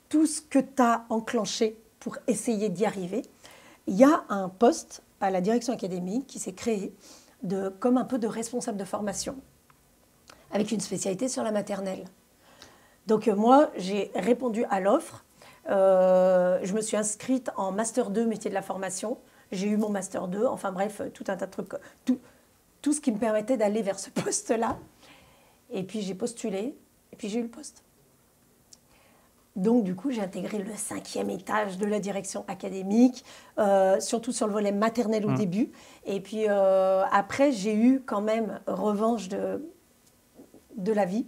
tout ce que tu as enclenché pour essayer d'y arriver. Il y a un poste à la direction académique qui s'est créé comme un peu de responsable de formation, avec une spécialité sur la maternelle. Donc moi, j'ai répondu à l'offre, je me suis inscrite en Master 2 métier de la formation, j'ai eu mon Master 2, enfin bref, tout un tas de trucs, tout ce qui me permettait d'aller vers ce poste-là. Et puis, j'ai postulé, et puis j'ai eu le poste. Donc, du coup, j'ai intégré le 5e étage de la direction académique, surtout sur le volet maternel au début. Et puis, après, j'ai eu quand même revanche de la vie.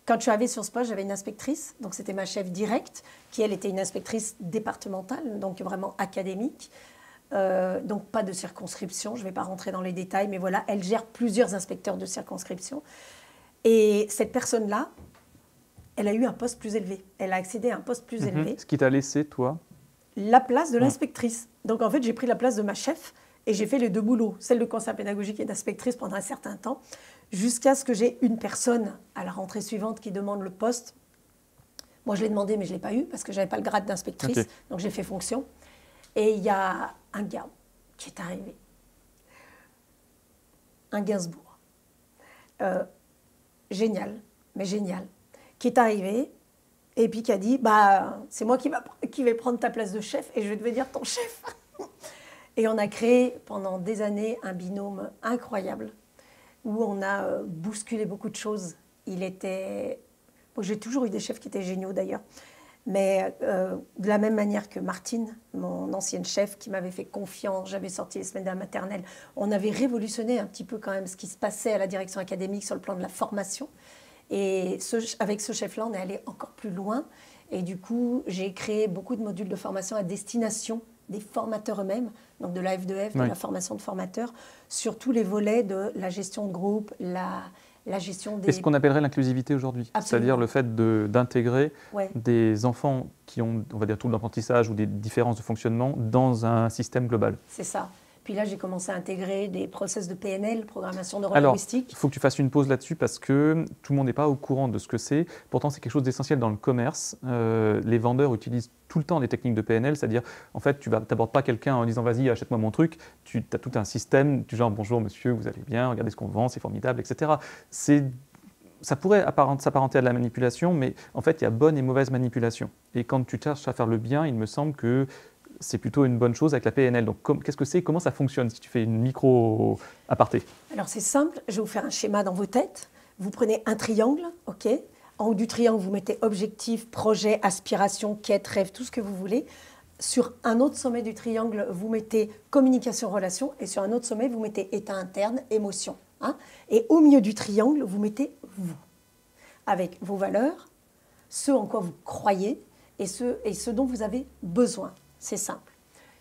Quand je suis arrivée sur ce poste, j'avais une inspectrice, donc c'était ma chef directe, qui, elle, était une inspectrice départementale, donc vraiment académique. Donc pas de circonscription, je ne vais pas rentrer dans les détails, mais voilà, elle gère plusieurs inspecteurs de circonscription. Et cette personne-là, elle a eu un poste plus élevé. Elle a accédé à un poste plus élevé. Ce qui t'a laissé, toi? La place de l'inspectrice. Donc en fait, j'ai pris la place de ma chef et j'ai fait les deux boulots, celle de conseillère pédagogique et d'inspectrice pendant un certain temps, jusqu'à ce que j'ai une personne à la rentrée suivante qui demande le poste. Moi, je l'ai demandé, mais je ne l'ai pas eu parce que je n'avais pas le grade d'inspectrice, donc j'ai fait fonction. Et il y a un gars qui est arrivé, un Gainsbourg, génial, mais génial, qui est arrivé et puis qui a dit bah, « c'est moi qui vais prendre ta place de chef et je vais devenir ton chef ». Et on a créé pendant des années un binôme incroyable où on a bousculé beaucoup de choses. Il était... Bon, j'ai toujours eu des chefs qui étaient géniaux d'ailleurs. Mais de la même manière que Martine, mon ancienne chef, qui m'avait fait confiance, j'avais sorti les semaines de la maternelle, on avait révolutionné un petit peu quand même ce qui se passait à la direction académique sur le plan de la formation. Et avec ce chef-là, on est allé encore plus loin. Et du coup, j'ai créé beaucoup de modules de formation à destination des formateurs eux-mêmes, donc de la F2F, de la formation de formateurs, sur tous les volets de la gestion de groupe, la gestion des... Et ce qu'on appellerait l'inclusivité aujourd'hui, c'est-à-dire le fait d'intégrer des enfants qui ont, on va dire, tout l'apprentissage ou des différences de fonctionnement dans un système global. C'est ça. Puis là, j'ai commencé à intégrer des process de PNL, programmation neurolinguistique. Alors, il faut que tu fasses une pause là-dessus parce que tout le monde n'est pas au courant de ce que c'est. Pourtant, c'est quelque chose d'essentiel dans le commerce. Les vendeurs utilisent tout le temps des techniques de PNL, c'est-à-dire, en fait, tu n'abordes pas quelqu'un en disant « vas-y, achète-moi mon truc ». Tu as tout un système, du genre « bonjour monsieur, vous allez bien, regardez ce qu'on vend, c'est formidable, etc. » Ça pourrait s'apparenter à de la manipulation, mais en fait, il y a bonne et mauvaise manipulation. Et quand tu cherches à faire le bien, il me semble que c'est plutôt une bonne chose avec la PNL. Donc, qu'est-ce que c'est? Comment ça fonctionne si tu fais une micro-aparté? Alors, c'est simple. Je vais vous faire un schéma dans vos têtes. Vous prenez un triangle, OK? En haut du triangle, vous mettez objectif, projet, aspiration, quête, rêve, tout ce que vous voulez. Sur un autre sommet du triangle, vous mettez communication-relation et sur un autre sommet, vous mettez état interne, émotion. Hein. Et au milieu du triangle, vous mettez vous, avec vos valeurs, ce en quoi vous croyez et ce dont vous avez besoin. C'est simple.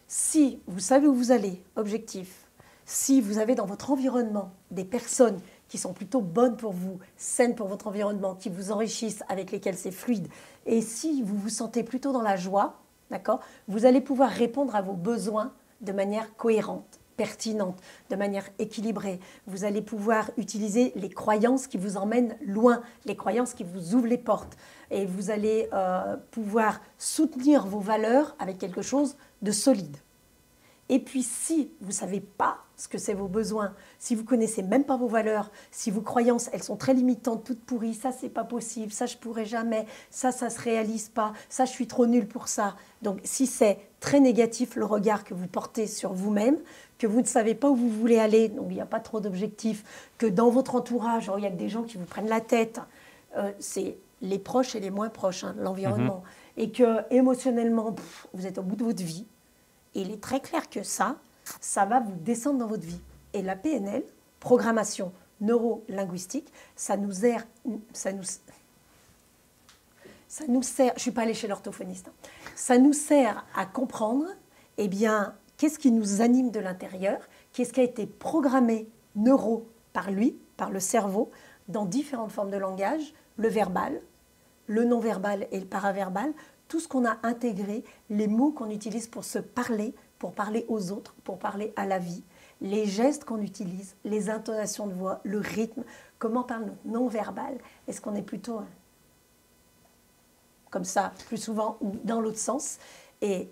Si vous savez où vous allez, objectif, si vous avez dans votre environnement des personnes qui sont plutôt bonnes pour vous, saines pour votre environnement, qui vous enrichissent, avec lesquelles c'est fluide, et si vous vous sentez plutôt dans la joie, d'accord, vous allez pouvoir répondre à vos besoins de manière cohérente, pertinente, de manière équilibrée. Vous allez pouvoir utiliser les croyances qui vous emmènent loin, les croyances qui vous ouvrent les portes. Et vous allez pouvoir soutenir vos valeurs avec quelque chose de solide. Et puis si vous ne savez pas ce que c'est vos besoins, si vous ne connaissez même pas vos valeurs, si vos croyances, elles sont très limitantes, toutes pourries, ça c'est pas possible, ça je pourrai jamais, ça se réalise pas, ça je suis trop nulle pour ça. Donc si c'est très négatif le regard que vous portez sur vous-même, que vous ne savez pas où vous voulez aller, donc il n'y a pas trop d'objectifs, que dans votre entourage, il y a des gens qui vous prennent la tête, c'est les proches et les moins proches, hein, l'environnement, et que émotionnellement, vous êtes au bout de votre vie. Et il est très clair que ça va vous descendre dans votre vie. Et la PNL, programmation neuro-linguistique, ça nous sert, je ne suis pas allée chez l'orthophoniste, hein, ça nous sert à comprendre, eh bien, qu'est-ce qui nous anime de l'intérieur, qu'est-ce qui a été programmé par lui, par le cerveau, dans différentes formes de langage, le verbal, le non-verbal et le paraverbal, tout ce qu'on a intégré, les mots qu'on utilise pour se parler, pour parler aux autres, pour parler à la vie, les gestes qu'on utilise, les intonations de voix, le rythme, comment parle notre non-verbal. Est-ce qu'on est plutôt comme ça, plus souvent, ou dans l'autre sens? Et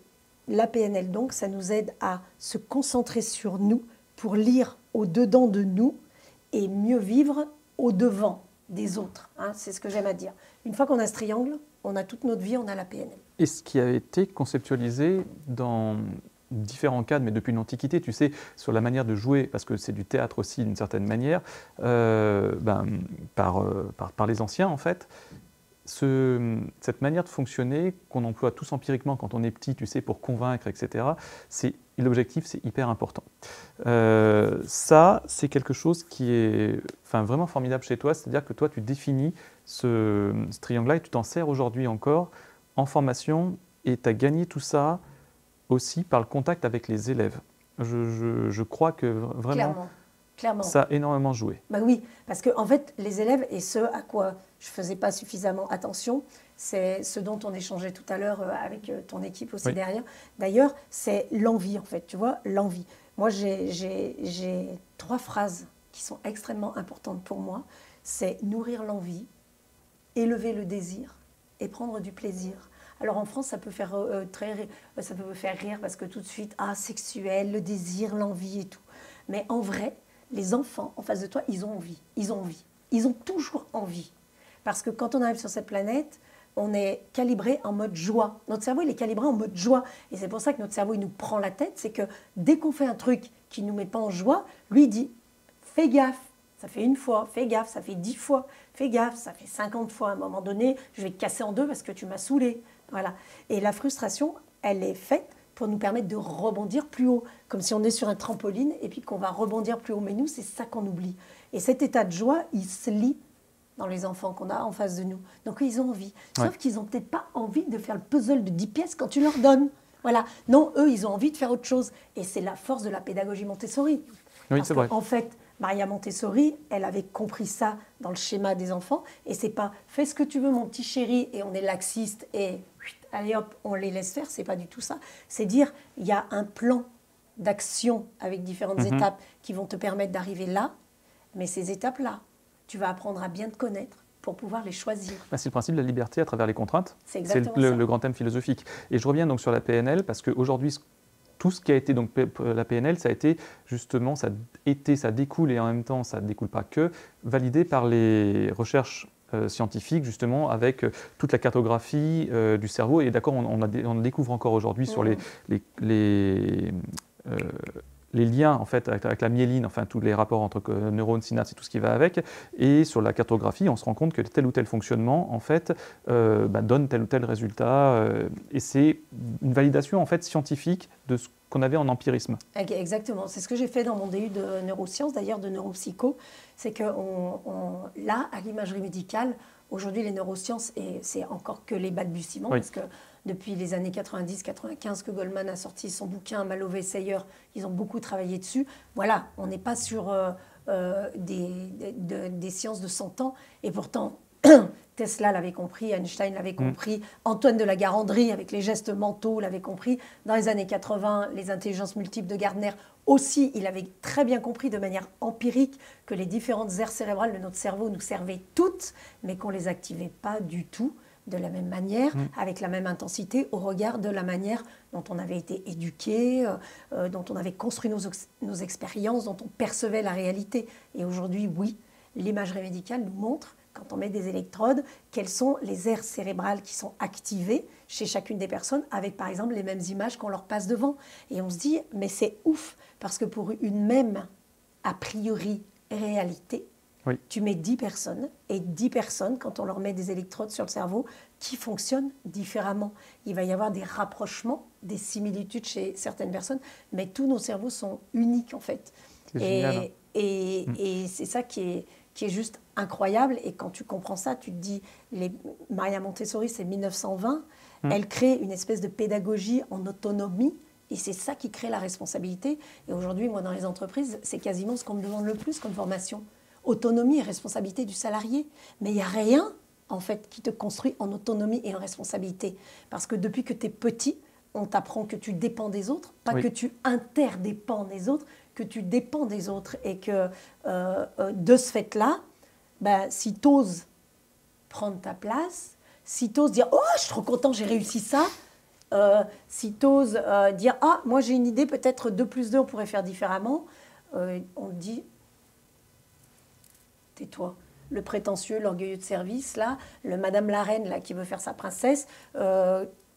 la PNL, donc, ça nous aide à se concentrer sur nous pour lire au-dedans de nous et mieux vivre au-devant des autres. Hein, c'est ce que j'aime à dire. Une fois qu'on a ce triangle, on a toute notre vie, on a la PNL. Et ce qui a été conceptualisé dans différents cadres, mais depuis l'Antiquité, tu sais, sur la manière de jouer, parce que c'est du théâtre aussi d'une certaine manière, par les anciens en fait, cette manière de fonctionner qu'on emploie tous empiriquement quand on est petit, tu sais, pour convaincre, etc., l'objectif, c'est hyper important. Ça, c'est quelque chose qui est vraiment formidable chez toi, c'est-à-dire que toi, tu définis ce triangle-là et tu t'en sers aujourd'hui encore en formation et tu as gagné tout ça aussi par le contact avec les élèves. Je crois que vraiment, Clairement. ça a énormément joué. Bah oui, parce que en fait, les élèves, et ce à quoi je ne faisais pas suffisamment attention, c'est ce dont on échangeait tout à l'heure avec ton équipe aussi derrière. D'ailleurs, c'est l'envie, en fait, tu vois, l'envie. Moi, j'ai 3 phrases qui sont extrêmement importantes pour moi. C'est nourrir l'envie, élever le désir et prendre du plaisir. Alors en France, ça peut faire ça peut me faire rire parce que tout de suite, sexuel, le désir, l'envie et tout. Mais en vrai, les enfants en face de toi, ils ont envie. Ils ont envie. Ils ont toujours envie. Parce que quand on arrive sur cette planète, on est calibré en mode joie. Notre cerveau, il est calibré en mode joie. Et c'est pour ça que notre cerveau, il nous prend la tête. C'est que dès qu'on fait un truc qui ne nous met pas en joie, lui, il dit « fais gaffe ». Ça fait 1 fois, fais gaffe, ça fait 10 fois, fais gaffe, ça fait 50 fois. À un moment donné, je vais te casser en 2 parce que tu m'as saoulé. Voilà. Et la frustration, elle est faite pour nous permettre de rebondir plus haut, comme si on est sur un trampoline et puis qu'on va rebondir plus haut. Mais nous, c'est ça qu'on oublie. Et cet état de joie, il se lit dans les enfants qu'on a en face de nous. Donc, ils ont envie. Sauf qu'ils n'ont peut-être pas envie de faire le puzzle de 10 pièces quand tu leur donnes. Voilà. Non, eux, ils ont envie de faire autre chose. Et c'est la force de la pédagogie Montessori. Oui, c'est vrai. En fait, Maria Montessori, elle avait compris ça dans le schéma des enfants. Et c'est pas « fais ce que tu veux, mon petit chéri » et on est laxiste et allez hop, on les laisse faire. C'est pas du tout ça. C'est dire il y a un plan d'action avec différentes étapes qui vont te permettre d'arriver là. Mais ces étapes-là, tu vas apprendre à bien te connaître pour pouvoir les choisir. C'est le principe de la liberté à travers les contraintes. C'est exactement le grand thème philosophique. Et je reviens donc sur la PNL parce qu'aujourd'hui, tout ce qui a été donc la PNL, ça a été justement, ça découle et en même temps, ça ne découle pas que, validé par les recherches scientifiques justement avec toute la cartographie du cerveau. Et d'accord, on découvre encore aujourd'hui sur les liens en fait, avec la myéline, enfin tous les rapports entre neurones, synapses et tout ce qui va avec. Et sur la cartographie, on se rend compte que tel ou tel fonctionnement en fait, donne tel ou tel résultat. Et c'est une validation en fait, scientifique de ce qu'on avait en empirisme. Exactement, c'est ce que j'ai fait dans mon DU de neurosciences, d'ailleurs de neuropsycho. C'est que là, à l'imagerie médicale, aujourd'hui les neurosciences, et c'est encore que les balbutiements, parce que depuis les années 90-95 que Goldman a sorti son bouquin Malové Sayer, ils ont beaucoup travaillé dessus. Voilà, on n'est pas sur des sciences de 100 ans, et pourtant Tesla l'avait compris, Einstein l'avait compris, Antoine de la Garandrie avec les gestes mentaux l'avait compris. Dans les années 80, les intelligences multiples de Gardner aussi, il avait très bien compris de manière empirique que les différentes aires cérébrales de notre cerveau nous servaient toutes, mais qu'on ne les activait pas du tout de la même manière, avec la même intensité, au regard de la manière dont on avait été éduqué, dont on avait construit nos expériences, dont on percevait la réalité. Et aujourd'hui, oui, l'imagerie médicale nous montre, quand on met des électrodes, quelles sont les aires cérébrales qui sont activées chez chacune des personnes, avec par exemple les mêmes images qu'on leur passe devant. Et on se dit, mais c'est ouf, parce que pour une même, a priori, réalité, tu mets 10 personnes, et 10 personnes, quand on leur met des électrodes sur le cerveau, qui fonctionnent différemment. Il va y avoir des rapprochements, des similitudes chez certaines personnes, mais tous nos cerveaux sont uniques en fait. Et c'est ça qui est juste incroyable. Et quand tu comprends ça, tu te dis, Maria Montessori, c'est 1920, elle crée une espèce de pédagogie en autonomie, et c'est ça qui crée la responsabilité. Et aujourd'hui, moi, dans les entreprises, c'est quasiment ce qu'on me demande le plus comme formation. Autonomie et responsabilité du salarié. Mais il n'y a rien, en fait, qui te construit en autonomie et en responsabilité. Parce que depuis que tu es petit, on t'apprend que tu dépends des autres, pas que tu interdépends des autres, que tu dépends des autres. Et que de ce fait-là, si tu oses prendre ta place, si tu oses dire « Oh, je suis trop content, j'ai réussi ça », si tu oses dire « Ah, moi j'ai une idée, peut-être 2 plus 2, on pourrait faire différemment », on te dit « Tais-toi ». Le prétentieux, l'orgueilleux de service, là, le Madame la Reine là, qui veut faire sa princesse,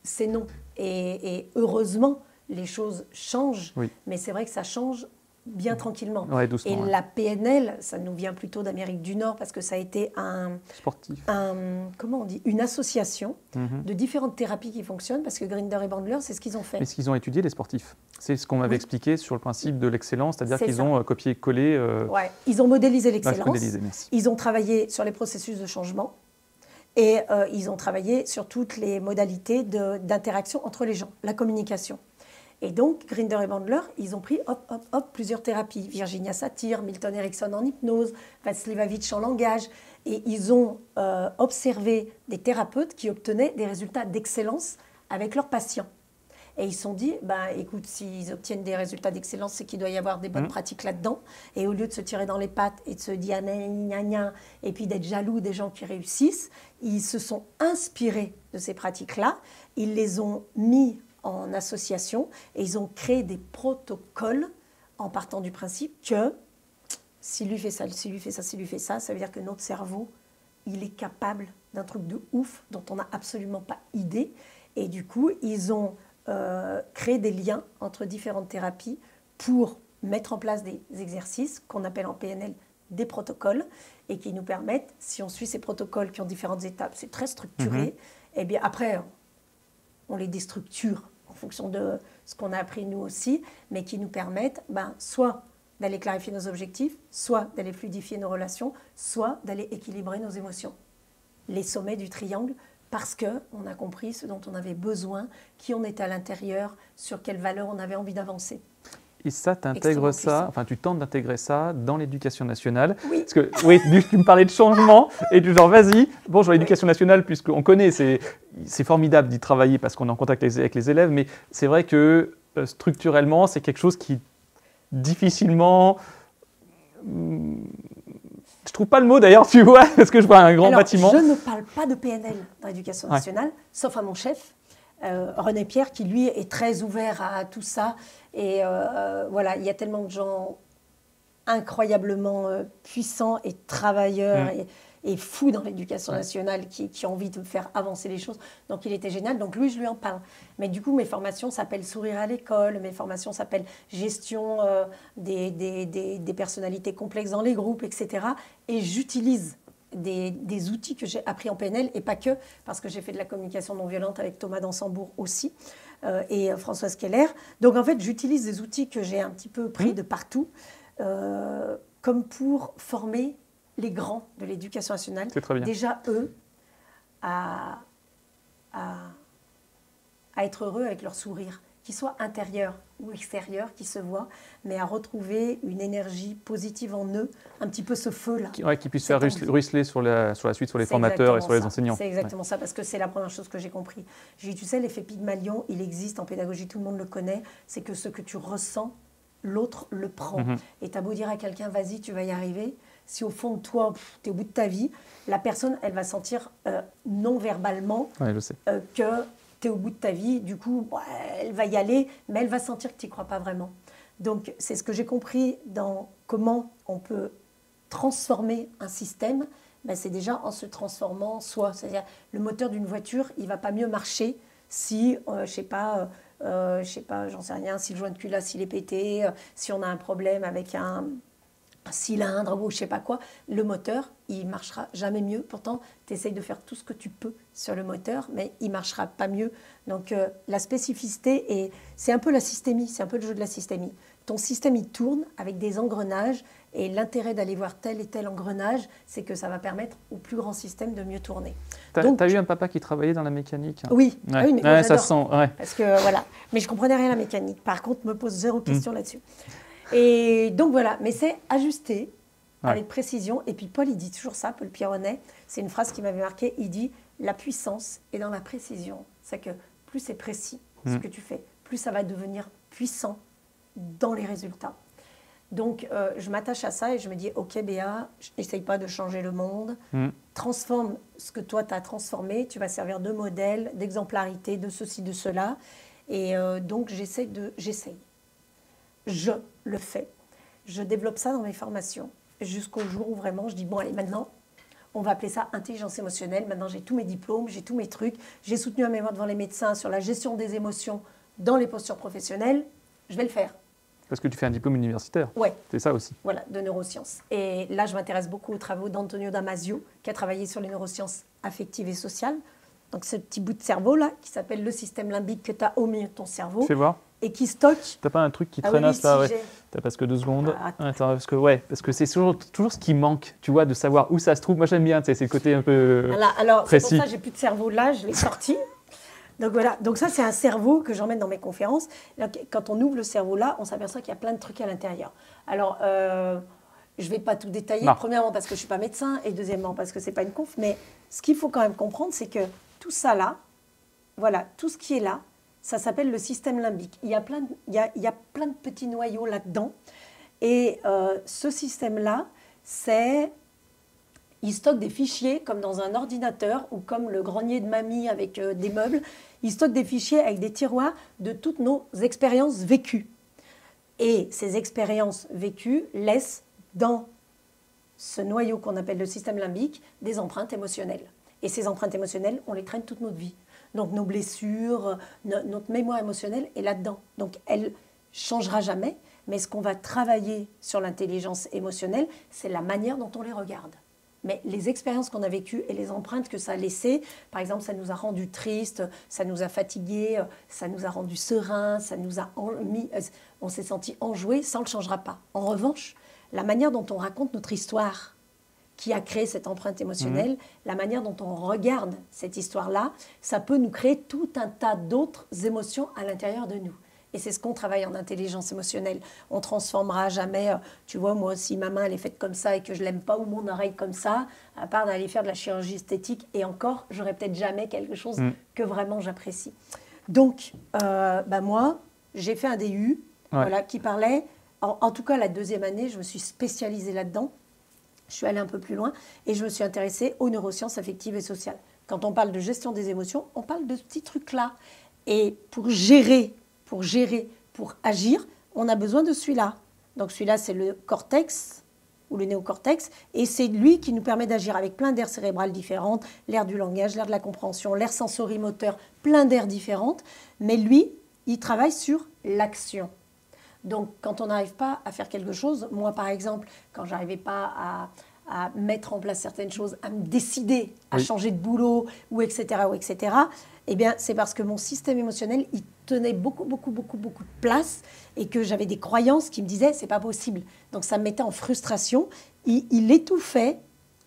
c'est non. Et heureusement, les choses changent, mais c'est vrai que ça change bien tranquillement. Doucement, et la PNL, ça nous vient plutôt d'Amérique du Nord parce que ça a été comment on dit, une association de différentes thérapies qui fonctionnent, parce que Grinder et Bandler, c'est ce qu'ils ont fait. Mais ce qu'ils ont étudié, les sportifs. C'est ce qu'on m'avait expliqué sur le principe de l'excellence, c'est-à-dire qu'ils ont copié-collé. Ils ont modélisé l'excellence, merci. Ils ont travaillé sur les processus de changement, et ils ont travaillé sur toutes les modalités d'interaction entre les gens, la communication. Et donc, Grinder et Bandler, ils ont pris plusieurs thérapies. Virginia Satir, Milton Erickson en hypnose, Václavitch en langage. Et ils ont observé des thérapeutes qui obtenaient des résultats d'excellence avec leurs patients. Et ils se sont dit, écoute, s'ils obtiennent des résultats d'excellence, c'est qu'il doit y avoir des bonnes pratiques là-dedans. Et au lieu de se tirer dans les pattes et de se dire gna, et puis d'être jaloux des gens qui réussissent, ils se sont inspirés de ces pratiques-là. Ils les ont mis en association, et ils ont créé des protocoles en partant du principe que s'il lui fait ça, s'il lui fait ça, s'il lui fait ça, ça veut dire que notre cerveau, il est capable d'un truc de ouf dont on n'a absolument pas idée. Et du coup, ils ont créé des liens entre différentes thérapies pour mettre en place des exercices qu'on appelle en PNL des protocoles, et qui nous permettent, si on suit ces protocoles qui ont différentes étapes, c'est très structuré, et bien après, on les déstructure en fonction de ce qu'on a appris nous aussi, mais qui nous permettent soit d'aller clarifier nos objectifs, soit d'aller fluidifier nos relations, soit d'aller équilibrer nos émotions. Les sommets du triangle, parce qu'on a compris ce dont on avait besoin, qui on était à l'intérieur, sur quelles valeurs on avait envie d'avancer. Et ça, tu intègres ça, enfin tu tentes d'intégrer ça dans l'éducation nationale. Oui. Parce que tu me parlais de changement et du genre vas-y, bonjour l'éducation nationale, puisqu'on connaît, c'est formidable d'y travailler parce qu'on est en contact avec les élèves, mais c'est vrai que structurellement, c'est quelque chose qui difficilement... Je trouve pas le mot d'ailleurs, tu vois, parce que je vois un grand bâtiment. Je ne parle pas de PNL dans l'éducation nationale, sauf à mon chef, René Pierre, qui lui est très ouvert à tout ça. Et voilà, il y a tellement de gens incroyablement puissants et travailleurs est fou dans l'éducation nationale, qui a envie de faire avancer les choses. Donc il était génial, donc lui je lui en parle. Mais du coup mes formations s'appellent Sourire à l'école, mes formations s'appellent Gestion des personnalités complexes dans les groupes, etc. Et j'utilise des outils que j'ai appris en PNL, et pas que, parce que j'ai fait de la communication non violente avec Thomas Dansembourg aussi, et Françoise Keller. Donc en fait, j'utilise des outils que j'ai un petit peu pris de partout, comme pour former les grands de l'éducation nationale. C'est très bien. Déjà, eux, à être heureux avec leur sourire, qu'ils soient intérieurs ou extérieurs, qui se voient, mais à retrouver une énergie positive en eux, un petit peu ce feu-là. Qui puisse faire ruisseler sur la suite, sur les formateurs et sur les enseignants. C'est exactement ça, parce que c'est la première chose que j'ai compris. J'ai dit, tu sais, l'effet Pygmalion, il existe en pédagogie, tout le monde le connaît, c'est que ce que tu ressens, l'autre le prend. Et tu as beau dire à quelqu'un, vas-y, tu vas y arriver, si au fond de toi, tu es au bout de ta vie, la personne, elle va sentir non-verbalement que tu es au bout de ta vie, du coup, elle va y aller, mais elle va sentir que tu n'y crois pas vraiment. Donc, c'est ce que j'ai compris dans comment on peut transformer un système, c'est déjà en se transformant soi. C'est-à-dire, le moteur d'une voiture, il ne va pas mieux marcher si, je ne sais pas, j'en sais rien, si le joint de culasse il est pété, si on a un problème avec un cylindre ou je ne sais pas quoi, le moteur, il ne marchera jamais mieux. Pourtant, tu essayes de faire tout ce que tu peux sur le moteur, mais il ne marchera pas mieux. Donc, la spécificité, et c'est un peu la systémie, c'est un peu le jeu de la systémie. Ton système, il tourne avec des engrenages, et l'intérêt d'aller voir tel et tel engrenage, c'est que ça va permettre au plus grand système de mieux tourner. Tu as eu un papa qui travaillait dans la mécanique? Oui, oui, mais moi, ça sent. Parce que, voilà. Mais je ne comprenais rien à la mécanique. Par contre, me pose zéro question là-dessus. Et donc voilà, mais c'est ajusté avec précision. Et puis Paul, il dit toujours ça, Paul Pironnet, c'est une phrase qui m'avait marqué, il dit « La puissance est dans la précision ». C'est que plus c'est précis ce que tu fais, plus ça va devenir puissant dans les résultats. Donc je m'attache à ça et je me dis « Ok Béa, n'essaye pas de changer le monde, transforme ce que toi tu as transformé, tu vas servir de modèle, d'exemplarité, de ceci, de cela. » Et donc j'essaye. Je le fais. Je développe ça dans mes formations jusqu'au jour où vraiment je dis, bon allez, maintenant, on va appeler ça intelligence émotionnelle. Maintenant, j'ai tous mes diplômes, j'ai tous mes trucs. J'ai soutenu un mémoire devant les médecins sur la gestion des émotions dans les postures professionnelles. Je vais le faire. Parce que tu fais un diplôme universitaire. Ouais. C'est ça aussi. Voilà, de neurosciences. Et là, je m'intéresse beaucoup aux travaux d'Antonio Damasio, qui a travaillé sur les neurosciences affectives et sociales. Donc, ce petit bout de cerveau-là, qui s'appelle le système limbique que tu as au milieu de ton cerveau. Fais voir. Et qui stocke. T'as pas un truc qui traînasse là, si T'as presque 2 secondes. Attends, parce que c'est toujours ce qui manque, tu vois, de savoir où ça se trouve. Moi, j'aime bien, c'est le côté un peu alors, précis. C'est pour ça que j'ai plus de cerveau là, je l'ai sorti. Donc voilà, donc ça c'est un cerveau que j'emmène dans mes conférences. Là, quand on ouvre le cerveau là, on s'aperçoit qu'il y a plein de trucs à l'intérieur. Alors, je ne vais pas tout détailler, premièrement parce que je ne suis pas médecin et deuxièmement parce que ce n'est pas une conf, mais ce qu'il faut quand même comprendre, c'est que tout ça là, voilà, tout ce qui est là, ça s'appelle le système limbique. Il y a plein de petits noyaux là-dedans. Et ce système-là, il stocke des fichiers comme dans un ordinateur ou comme le grenier de mamie avec des meubles. Il stocke des fichiers avec des tiroirs de toutes nos expériences vécues. Et ces expériences vécues laissent dans ce noyau qu'on appelle le système limbique des empreintes émotionnelles. Et ces empreintes émotionnelles, on les traîne toute notre vie. Donc nos blessures, notre mémoire émotionnelle est là-dedans. Donc elle ne changera jamais, mais ce qu'on va travailler sur l'intelligence émotionnelle, c'est la manière dont on les regarde. Mais les expériences qu'on a vécues et les empreintes que ça a laissées, par exemple, ça nous a rendu tristes, ça nous a fatigués, ça nous a rendu sereins, ça nous a on s'est senti enjoués, ça on ne le changera pas. En revanche, la manière dont on raconte notre histoire, qui a créé cette empreinte émotionnelle, la manière dont on regarde cette histoire-là, ça peut nous créer tout un tas d'autres émotions à l'intérieur de nous. Et c'est ce qu'on travaille en intelligence émotionnelle. On ne transformera jamais, tu vois, moi, si ma main elle est faite comme ça et que je ne l'aime pas, ou mon oreille comme ça, à part d'aller faire de la chirurgie esthétique, et encore, j'aurai peut-être jamais quelque chose que vraiment j'apprécie. Donc, moi, j'ai fait un DU voilà, qui parlait, en tout cas la deuxième année, je me suis spécialisée là-dedans. Je suis allée un peu plus loin et je me suis intéressée aux neurosciences affectives et sociales. Quand on parle de gestion des émotions, on parle de ce petit truc-là. Et pour gérer, pour agir, on a besoin de celui-là. Donc celui-là, c'est le cortex ou le néocortex, et c'est lui qui nous permet d'agir avec plein d'aires cérébrales différentes, l'aire du langage, l'aire de la compréhension, l'aire sensorimoteur, plein d'aires différentes, mais lui, il travaille sur l'action. Donc, quand on n'arrive pas à faire quelque chose, moi par exemple, quand je n'arrivais pas à mettre en place certaines choses, à me décider à changer de boulot, ou etc., eh bien, c'est parce que mon système émotionnel, il tenait beaucoup de place et que j'avais des croyances qui me disaient « c'est pas possible ». Donc, ça me mettait en frustration. Il étouffait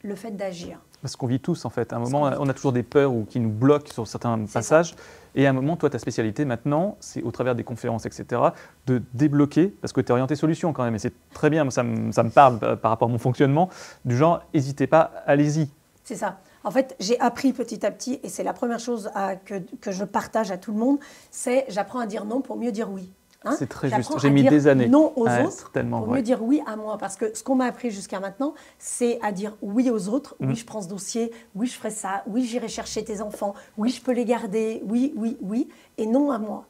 le fait d'agir. Parce qu'on vit tous, en fait. À un moment, on a toujours des peurs ou qui nous bloquent sur certains passages. Et à un moment, toi, ta spécialité maintenant, c'est au travers des conférences, etc., de débloquer, parce que tu es orienté solution quand même, et c'est très bien, ça me parle par rapport à mon fonctionnement, du genre, n'hésitez pas, allez-y. C'est ça. En fait, j'ai appris petit à petit, et c'est la première chose que je partage à tout le monde, c'est j'apprends à dire non pour mieux dire oui. Hein, c'est très juste. J'ai mis des années. Non aux autres pour mieux dire oui à moi. Parce que ce qu'on m'a appris jusqu'à maintenant, c'est à dire oui aux autres. Oui, je prends ce dossier. Oui, je ferai ça. Oui, j'irai chercher tes enfants. Oui, je peux les garder. Oui. Et non à moi.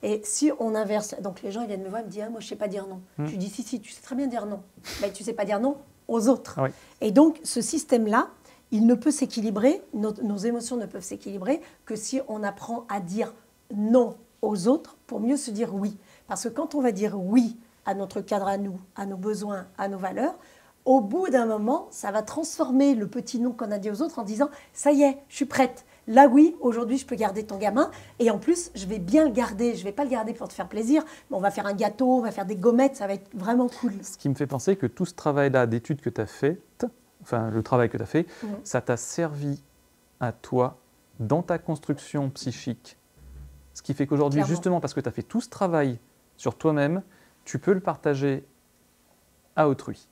Et si on inverse, donc les gens ils viennent me voir et me disent moi, je ne sais pas dire non. Je dis si, tu sais très bien dire non. Mais tu ne sais pas dire non aux autres. Oui. Et donc, ce système-là, il ne peut s'équilibrer, nos émotions ne peuvent s'équilibrer que si on apprend à dire non aux autres pour mieux se dire oui. Parce que quand on va dire oui à notre cadre à nous, à nos besoins, à nos valeurs, au bout d'un moment, ça va transformer le petit non qu'on a dit aux autres en disant « ça y est, je suis prête. Là, oui, aujourd'hui, je peux garder ton gamin. Et en plus, je vais bien le garder. Je ne vais pas le garder pour te faire plaisir. Mais on va faire un gâteau, on va faire des gommettes. Ça va être vraiment cool. » Ce qui me fait penser que tout ce travail-là d'études que tu as fait, enfin le travail que tu as fait, ça t'a servi à toi dans ta construction psychique. Ce qui fait qu'aujourd'hui, justement, parce que tu as fait tout ce travail sur toi-même, tu peux le partager à autrui.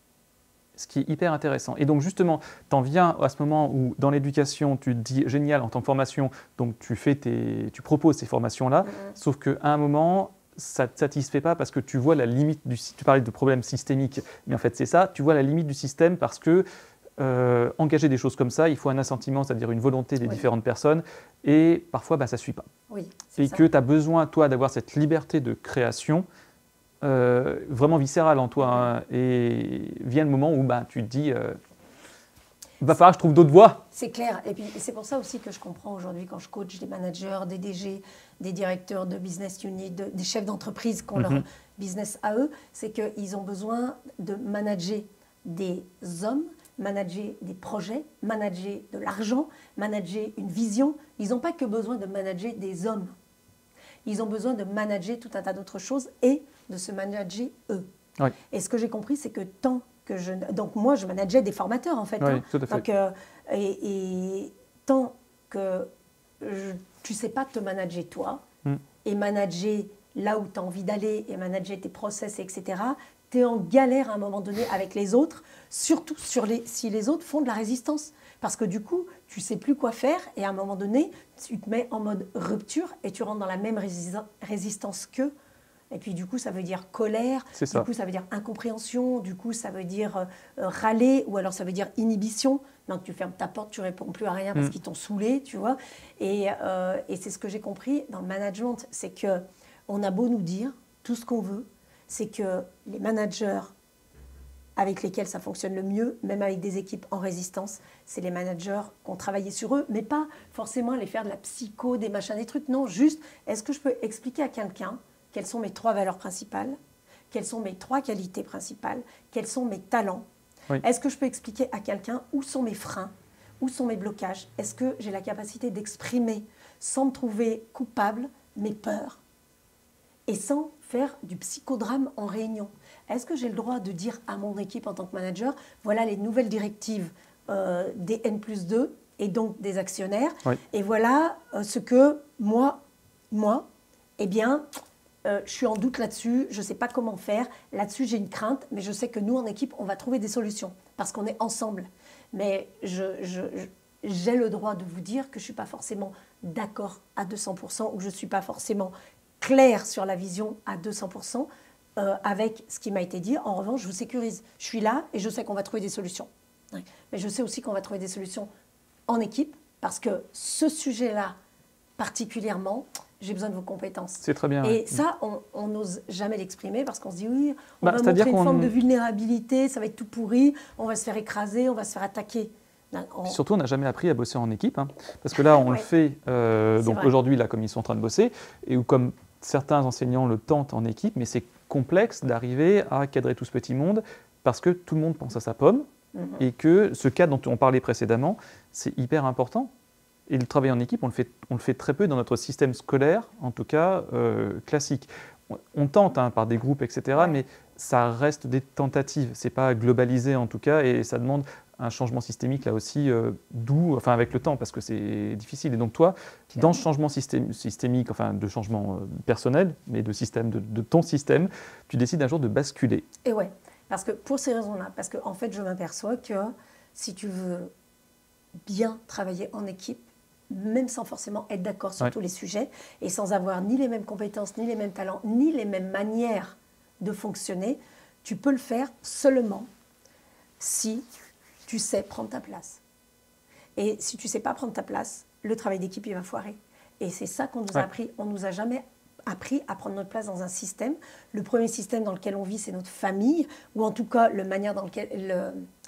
Ce qui est hyper intéressant. Et donc, justement, tu en viens à ce moment où, dans l'éducation, tu te dis, génial, en tant que formation, donc tu proposes ces formations-là, sauf qu'à un moment, ça ne te satisfait pas parce que tu vois la limite tu parlais de problèmes systémiques, mais en fait, c'est ça, tu vois la limite du système parce que engager des choses comme ça, il faut un assentiment, c'est-à-dire une volonté des différentes personnes, et parfois, ça ne suit pas. Oui, et que tu as besoin, toi, d'avoir cette liberté de création vraiment viscérale en toi, hein, et vient le moment où tu te dis, il va falloir que je trouve d'autres voies. C'est clair, et puis c'est pour ça aussi que je comprends aujourd'hui quand je coach des managers, des DG, des directeurs de business unit, des chefs d'entreprise qui ont leur business à eux, c'est qu'ils ont besoin de manager des hommes, manager des projets, manager de l'argent, manager une vision. Ils n'ont pas que besoin de manager des hommes. Ils ont besoin de manager tout un tas d'autres choses et de se manager eux. Oui. Et ce que j'ai compris, c'est que tant que je... Donc moi, je manageais des formateurs, en fait. Oui, tout à fait. Donc, et tant que tu ne sais pas te manager toi et manager là où tu as envie d'aller et manager tes process, etc., tu es en galère à un moment donné avec les autres, surtout si les autres font de la résistance. Parce que du coup, tu ne sais plus quoi faire et à un moment donné, tu te mets en mode rupture et tu rentres dans la même résistance qu'eux. Et puis du coup, ça veut dire colère, du coup, ça veut dire incompréhension, du coup, ça veut dire râler ou alors ça veut dire inhibition. Donc tu fermes ta porte, tu ne réponds plus à rien parce qu'ils t'ont saoulé, tu vois. Et c'est ce que j'ai compris dans le management, c'est qu'on a beau nous dire tout ce qu'on veut, c'est que les managers avec lesquels ça fonctionne le mieux, même avec des équipes en résistance, c'est les managers qui ont travaillé sur eux, mais pas forcément aller faire de la psycho, des machins, des trucs. Non, juste, est-ce que je peux expliquer à quelqu'un quelles sont mes 3 valeurs principales, quelles sont mes 3 qualités principales, quels sont mes talents? Est-ce que je peux expliquer à quelqu'un où sont mes freins, où sont mes blocages? Est-ce que j'ai la capacité d'exprimer, sans me trouver coupable, mes peurs et sans faire du psychodrame en réunion? Est-ce que j'ai le droit de dire à mon équipe en tant que manager, voilà les nouvelles directives des N+2 et donc des actionnaires, et voilà ce que moi, eh bien, je suis en doute là-dessus, je ne sais pas comment faire, là-dessus j'ai une crainte, mais je sais que nous en équipe, on va trouver des solutions, parce qu'on est ensemble. Mais j'ai le droit de vous dire que je ne suis pas forcément d'accord à 200%, ou je ne suis pas forcément claire sur la vision à 200%, avec ce qui m'a été dit. En revanche, je vous sécurise. Je suis là et je sais qu'on va trouver des solutions. Mais je sais aussi qu'on va trouver des solutions en équipe, parce que ce sujet-là, particulièrement, j'ai besoin de vos compétences. C'est très bien. Et ça, on n'ose jamais l'exprimer parce qu'on se dit oui, on va c'est-à-dire montrer une forme de vulnérabilité, ça va être tout pourri, on va se faire écraser, on va se faire attaquer. Surtout, on n'a jamais appris à bosser en équipe, hein, parce que là, on le fait, donc aujourd'hui, là, comme ils sont en train de bosser, et ou comme certains enseignants le tentent en équipe, mais c'est complexe d'arriver à cadrer tout ce petit monde, parce que tout le monde pense à sa pomme, et que ce cadre dont on parlait précédemment, c'est hyper important. Et le travail en équipe, on le fait très peu dans notre système scolaire, en tout cas classique. On tente par des groupes, etc., mais ça reste des tentatives. Ce n'est pas globalisé en tout cas, et ça demande un changement systémique là aussi doux, enfin avec le temps, parce que c'est difficile. Et donc toi, dans ce changement systémique, enfin de changement personnel, mais de système, de ton système, tu décides un jour de basculer. Et ouais, parce que pour ces raisons-là, parce qu'en fait je m'aperçois que si tu veux bien travailler en équipe, même sans forcément être d'accord sur tous les sujets, et sans avoir ni les mêmes compétences, ni les mêmes talents, ni les mêmes manières de fonctionner, tu peux le faire seulement si tu sais prendre ta place. Et si tu ne sais pas prendre ta place, le travail d'équipe, il va foirer. Et c'est ça qu'on nous a appris. On ne nous a jamais appris à prendre notre place dans un système. Le premier système dans lequel on vit, c'est notre famille, ou en tout cas le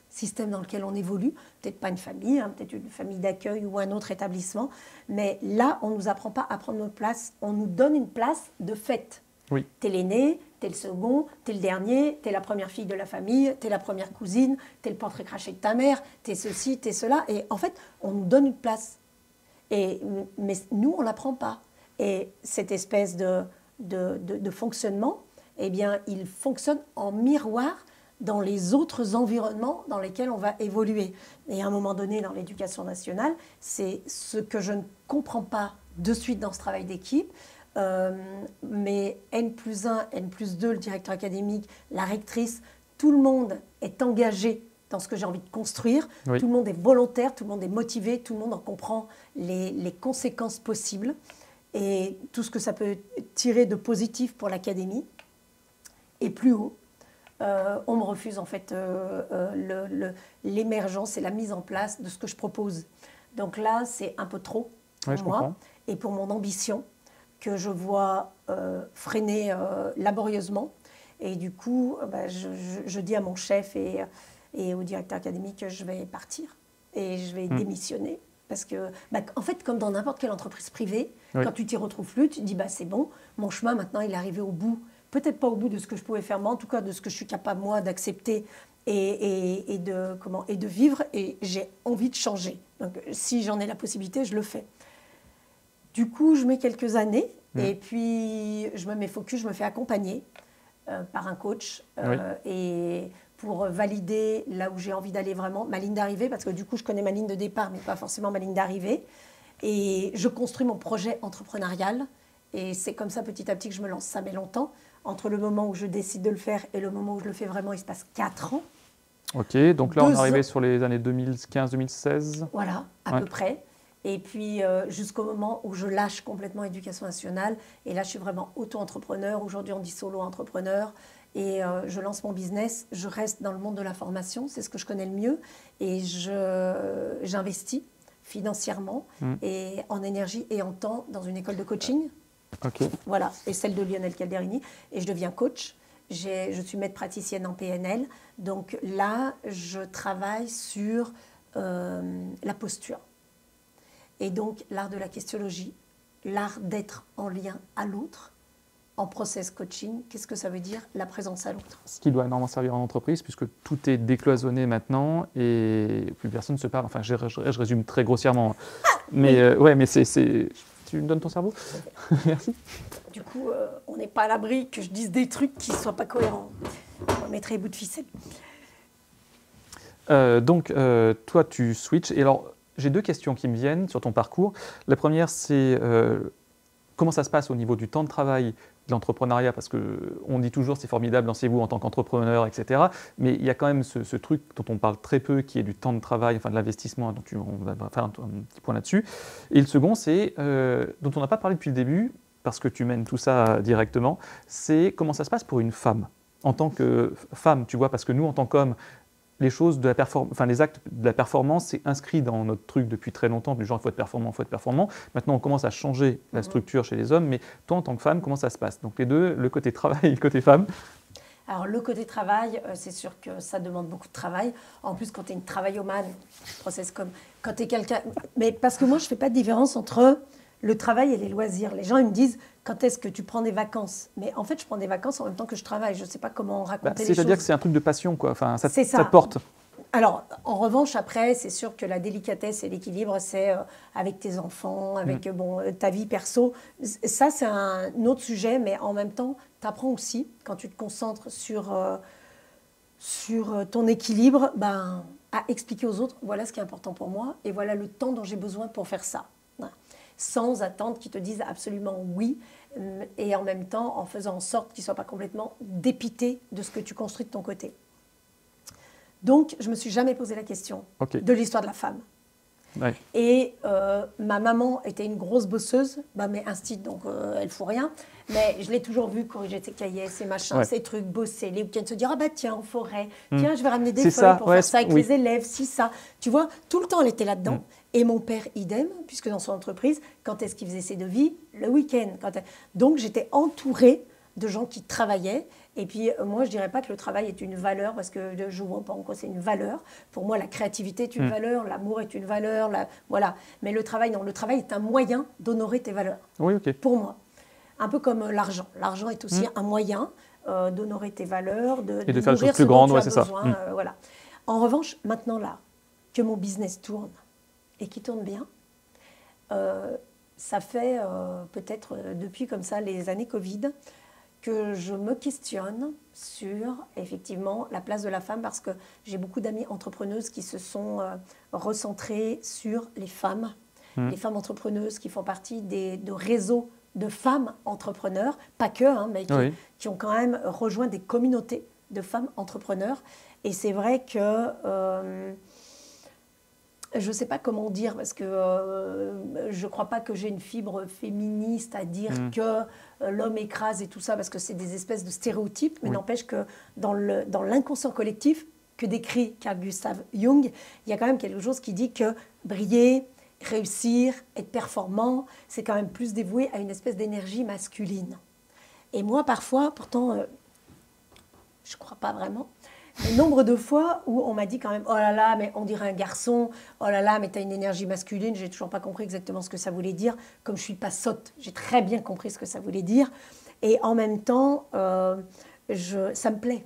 système dans lequel on évolue. Peut-être pas une famille, peut-être une famille d'accueil ou un autre établissement. Mais là, on ne nous apprend pas à prendre notre place. On nous donne une place de fait. Oui. T'es l'aîné, t'es le second, t'es le dernier, t'es la première fille de la famille, t'es la première cousine, t'es le portrait craché de ta mère, t'es ceci, t'es cela. Et en fait, on nous donne une place. Mais nous, on ne l'apprend pas. Et cette espèce de fonctionnement, eh bien, il fonctionne en miroir dans les autres environnements dans lesquels on va évoluer. Et à un moment donné, dans l'éducation nationale, c'est ce que je ne comprends pas de suite dans ce travail d'équipe. Mais N+1, N+2, le directeur académique, la rectrice, tout le monde est engagé dans ce que j'ai envie de construire. Oui. Tout le monde est volontaire, tout le monde est motivé, tout le monde en comprend les conséquences possibles et tout ce que ça peut tirer de positif pour l'académie. Et plus haut, on me refuse en fait l'émergence et la mise en place de ce que je propose. Donc là, c'est un peu trop pour moi et pour mon ambition que je vois freiner laborieusement. Et du coup, je dis à mon chef et au directeur académique que je vais partir et je vais démissionner. Parce que, en fait, comme dans n'importe quelle entreprise privée, quand tu t'y retrouves plus, tu te dis, c'est bon, mon chemin maintenant, il est arrivé au bout. Peut-être pas au bout de ce que je pouvais faire, mais en tout cas de ce que je suis capable, moi, d'accepter et de vivre. Et j'ai envie de changer. Donc, si j'en ai la possibilité, je le fais. Du coup, je mets quelques années et puis je me mets focus, je me fais accompagner par un coach et pour valider là où j'ai envie d'aller vraiment, ma ligne d'arrivée, parce que du coup, je connais ma ligne de départ, mais pas forcément ma ligne d'arrivée. Et je construis mon projet entrepreneurial et c'est comme ça petit à petit que je me lance. Ça met longtemps. Entre le moment où je décide de le faire et le moment où je le fais vraiment, il se passe 4 ans. Ok, donc là, on est arrivé sur les années 2015-2016. Voilà, à peu près. Et puis jusqu'au moment où je lâche complètement Éducation nationale. Et là, je suis vraiment auto-entrepreneur. Aujourd'hui, on dit solo-entrepreneur. Et je lance mon business. Je reste dans le monde de la formation. C'est ce que je connais le mieux. Et j'investis financièrement et en énergie et en temps dans une école de coaching. Okay. Voilà, et celle de Lionel Calderini. Et je deviens coach. Je suis maître praticienne en PNL. Donc là, je travaille sur la posture. Et donc, l'art de la questionologie, l'art d'être en lien à l'autre, en process coaching, qu'est-ce que ça veut dire, la présence à l'autre? Ce qui doit énormément servir en entreprise, puisque tout est décloisonné maintenant et plus personne ne se parle. Enfin, je résume très grossièrement. Mais mais c'est... Tu me donnes ton cerveau? Merci. Du coup, on n'est pas à l'abri que je dise des trucs qui ne soient pas cohérents. On mettrait les bouts de ficelle. Donc, toi, tu switches. Et alors, j'ai 2 questions qui me viennent sur ton parcours. La première, c'est comment ça se passe au niveau du temps de travail de l'entrepreneuriat, parce qu'on dit toujours c'est formidable, lancez-vous en tant qu'entrepreneur, etc. Mais il y a quand même ce truc dont on parle très peu, qui est du temps de travail, enfin de l'investissement, on va faire un petit point là-dessus. Et le second, c'est, dont on n'a pas parlé depuis le début, parce que tu mènes tout ça directement, c'est comment ça se passe pour une femme. En tant que femme, tu vois, parce que nous, en tant qu'hommes, les choses de les actes de la performance, c'est inscrit dans notre truc depuis très longtemps, du genre il faut être performant, il faut être performant. Maintenant, on commence à changer la structure chez les hommes, mais toi, en tant que femme, comment ça se passe? Donc les deux, le côté travail et le côté femme. Alors le côté travail, c'est sûr que ça demande beaucoup de travail. En plus, quand tu es une travaillomane, process comme quand tu es quelqu'un... Mais parce que moi, je ne fais pas de différence entre le travail et les loisirs. Les gens, ils me disent, quand est-ce que tu prends des vacances? Mais en fait, je prends des vacances en même temps que je travaille. Je ne sais pas comment raconter les choses. C'est-à-dire que c'est un truc de passion, quoi. Enfin, ça te porte. Alors, en revanche, après, c'est sûr que la délicatesse et l'équilibre, c'est avec tes enfants, avec ta vie perso. Ça, c'est un autre sujet, mais en même temps, tu apprends aussi, quand tu te concentres sur ton équilibre, à expliquer aux autres, voilà ce qui est important pour moi, et voilà le temps dont j'ai besoin pour faire ça. Sans attendre qu'ils te disent absolument oui, et en même temps, en faisant en sorte qu'ils ne soient pas complètement dépités de ce que tu construis de ton côté. Donc, je ne me suis jamais posé la question de l'histoire de la femme. Ouais. Et ma maman était une grosse bosseuse, mais instit, donc elle ne fout rien. Mais je l'ai toujours vue corriger ses cahiers, ses machins, ses trucs, bosser, les week-ends, se dire « Ah bah tiens, en forêt, tiens, je vais ramener des feuilles pour faire ça avec les élèves, si ça. » Tu vois, tout le temps, elle était là-dedans. Et mon père, idem, puisque dans son entreprise, quand est-ce qu'il faisait ses devis? Le week-end. Donc, j'étais entourée de gens qui travaillaient. Et puis, moi, je ne dirais pas que le travail est une valeur, parce que je ne vois pas en quoi c'est une valeur. Pour moi, la créativité est une valeur, l'amour est une valeur, voilà. Mais le travail, non. Le travail est un moyen d'honorer tes valeurs. Oui, ok. Pour moi. Un peu comme l'argent. L'argent est aussi un moyen d'honorer tes valeurs, et de faire des choses plus grandes, c'est ça. Voilà. En revanche, maintenant là, que mon business tourne, et qui tourne bien, ça fait peut-être depuis comme ça les années Covid que je me questionne sur effectivement la place de la femme, parce que j'ai beaucoup d'amies entrepreneuses qui se sont recentrées sur les femmes entrepreneuses qui font partie de réseaux de femmes entrepreneurs, pas que, mais qui ont quand même rejoint des communautés de femmes entrepreneurs. Et c'est vrai que je ne sais pas comment dire, parce que je ne crois pas que j'ai une fibre féministe à dire que l'homme écrase et tout ça, parce que c'est des espèces de stéréotypes, mais n'empêche que dans l'inconscient collectif que décrit Carl Gustav Jung, il y a quand même quelque chose qui dit que briller, réussir, être performant, c'est quand même plus dévoué à une espèce d'énergie masculine. Et moi, parfois, pourtant, je ne crois pas vraiment, le nombre de fois où on m'a dit quand même « Oh là là, mais on dirait un garçon. Oh là là, mais tu as une énergie masculine. » J'ai toujours pas compris exactement ce que ça voulait dire. Comme je suis pas sotte, j'ai très bien compris ce que ça voulait dire. Et en même temps, ça me plaît.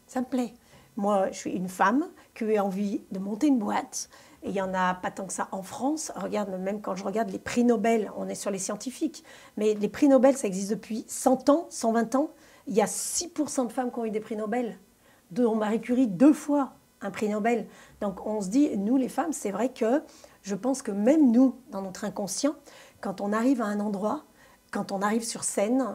Ça me plaît. Moi, je suis une femme qui a envie de monter une boîte. Et il n'y en a pas tant que ça en France. Regarde, même quand je regarde les prix Nobel, on est sur les scientifiques. Mais les prix Nobel, ça existe depuis 100 ans, 120 ans. Il y a 6% de femmes qui ont eu des prix Nobel. Dont Marie Curie 2 fois un prix Nobel. Donc on se dit, nous les femmes, c'est vrai que je pense que même nous, dans notre inconscient, quand on arrive à un endroit, quand on arrive sur scène,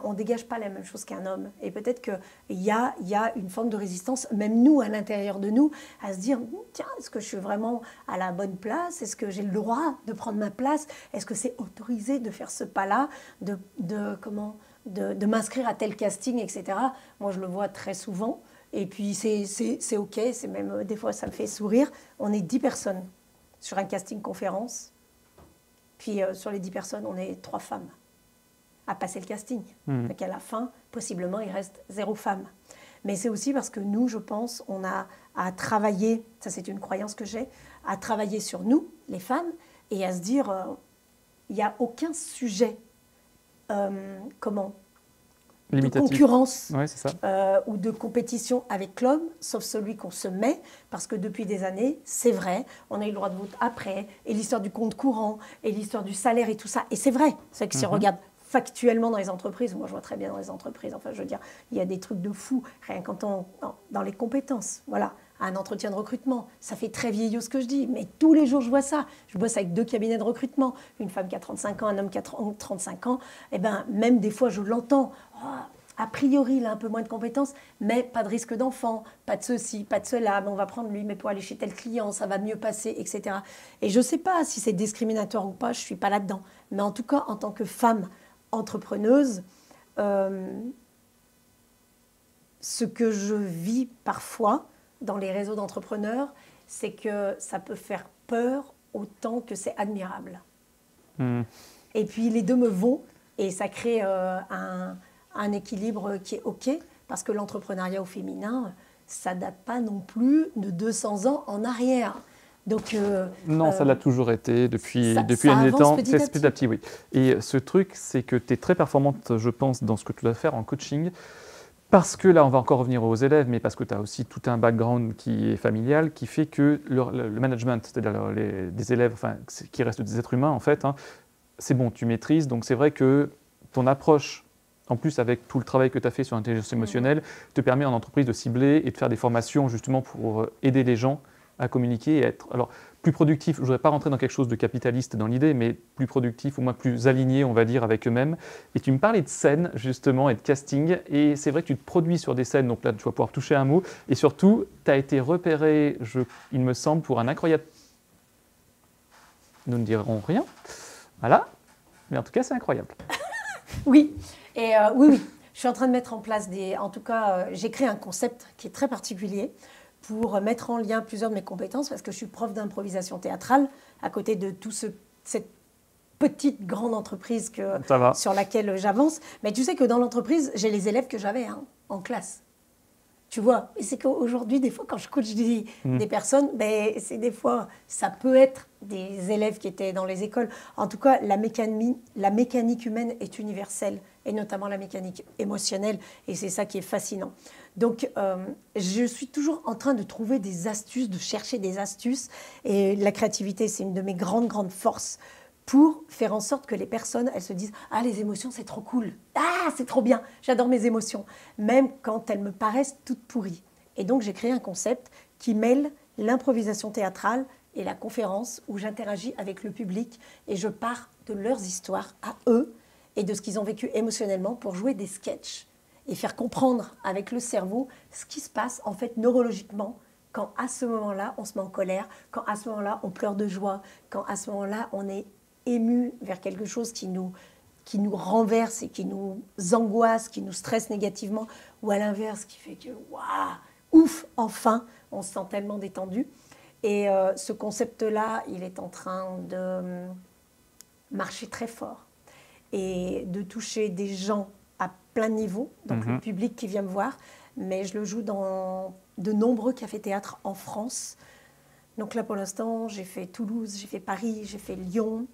on ne dégage pas la même chose qu'un homme. Et peut-être qu'il y a une forme de résistance, même nous, à l'intérieur de nous, à se dire, tiens, est-ce que je suis vraiment à la bonne place? Est-ce que j'ai le droit de prendre ma place? Est-ce que c'est autorisé de faire ce pas-là, de m'inscrire à tel casting, etc. Moi, je le vois très souvent. Et puis, c'est OK, c'est même, des fois, ça me fait sourire. On est 10 personnes sur un casting conférence. Puis, sur les 10 personnes, on est 3 femmes à passer le casting. Donc, à la fin, possiblement, il reste 0 femme. Mais c'est aussi parce que nous, je pense, on a à travailler, ça c'est une croyance que j'ai, à travailler sur nous, les femmes, et à se dire, il n'y a aucun sujet, de concurrence ou de compétition avec l'homme, sauf celui qu'on se met, parce que depuis des années, c'est vrai, on a eu le droit de vote après, et l'histoire du compte courant, et l'histoire du salaire et tout ça, et c'est vrai, c'est que si on regarde factuellement dans les entreprises, moi je vois très bien dans les entreprises, enfin je veux dire, il y a des trucs de fou, rien qu'en dans les compétences, voilà. Un entretien de recrutement, ça fait très vieillot ce que je dis, mais tous les jours je vois ça. Je bosse avec 2 cabinets de recrutement, une femme qui a 35 ans, un homme qui a 35 ans, et même des fois je l'entends, a priori il a un peu moins de compétences, mais pas de risque d'enfant, pas de ceci, pas de cela, mais on va prendre lui, mais pour aller chez tel client, ça va mieux passer, etc. Et je ne sais pas si c'est discriminatoire ou pas, je ne suis pas là-dedans, mais en tout cas en tant que femme entrepreneuse, ce que je vis parfois, dans les réseaux d'entrepreneurs, c'est que ça peut faire peur autant que c'est admirable. Et puis les deux me vont et ça crée un équilibre qui est OK, parce que l'entrepreneuriat au féminin, ça ne date pas non plus de 200 ans en arrière. Donc, non, ça l'a toujours été depuis ça un avance temps, petit à petit. oui. Et ce truc, c'est que tu es très performante, je pense, dans ce que tu dois faire en coaching. Parce que là, on va encore revenir aux élèves, mais parce que tu as aussi tout un background qui est familial, qui fait que le management, c'est-à-dire des élèves, enfin, qui restent des êtres humains, en fait, hein, c'est bon, tu maîtrises. Donc c'est vrai que ton approche, en plus avec tout le travail que tu as fait sur l'intelligence émotionnelle, te permet en entreprise de cibler et de faire des formations justement pour aider les gens à communiquer et à être plus productif. Je ne voudrais pas rentrer dans quelque chose de capitaliste dans l'idée, mais plus productif, ou moins plus aligné, on va dire, avec eux-mêmes. Et tu me parlais de scène, justement, et de casting. Et c'est vrai que tu te produis sur des scènes, donc là, tu vas pouvoir toucher un mot. Et surtout, tu as été repéré, il me semble, pour un incroyable... Nous ne dirons rien. Voilà. Mais en tout cas, c'est incroyable. Oui. Et oui. Je suis en train de mettre en place En tout cas, j'ai créé un concept qui est très particulier pour mettre en lien plusieurs de mes compétences, parce que je suis prof d'improvisation théâtrale, à côté de cette petite grande entreprise sur laquelle j'avance. Mais tu sais que dans l'entreprise, j'ai les élèves que j'avais en classe. Tu vois, et c'est qu'aujourd'hui, des fois, quand je coach des personnes, c'est des fois, ça peut être des élèves qui étaient dans les écoles. En tout cas, la mécanique humaine est universelle, et notamment la mécanique émotionnelle, et c'est ça qui est fascinant. Donc, je suis toujours en train de trouver des astuces, de chercher des astuces, et la créativité, c'est une de mes grandes forces, pour faire en sorte que les personnes, elles se disent « Ah, les émotions, c'est trop cool. Ah, c'est trop bien. J'adore mes émotions. » Même quand elles me paraissent toutes pourries. Et donc, j'ai créé un concept qui mêle l'improvisation théâtrale et la conférence, où j'interagis avec le public et je pars de leurs histoires à eux et de ce qu'ils ont vécu émotionnellement pour jouer des sketchs et faire comprendre avec le cerveau ce qui se passe en fait neurologiquement quand à ce moment-là, on se met en colère, quand à ce moment-là, on pleure de joie, quand à ce moment-là, on est ému vers quelque chose qui nous renverse et qui nous angoisse, qui nous stresse négativement, ou à l'inverse, qui fait que, waouh, ouf, enfin, on se sent tellement détendu. Et ce concept-là, il est en train de marcher très fort et de toucher des gens à plein niveau, donc le public qui vient me voir, mais je le joue dans de nombreux cafés-théâtres en France. Donc là, pour l'instant, j'ai fait Toulouse, j'ai fait Paris, j'ai fait Lyon.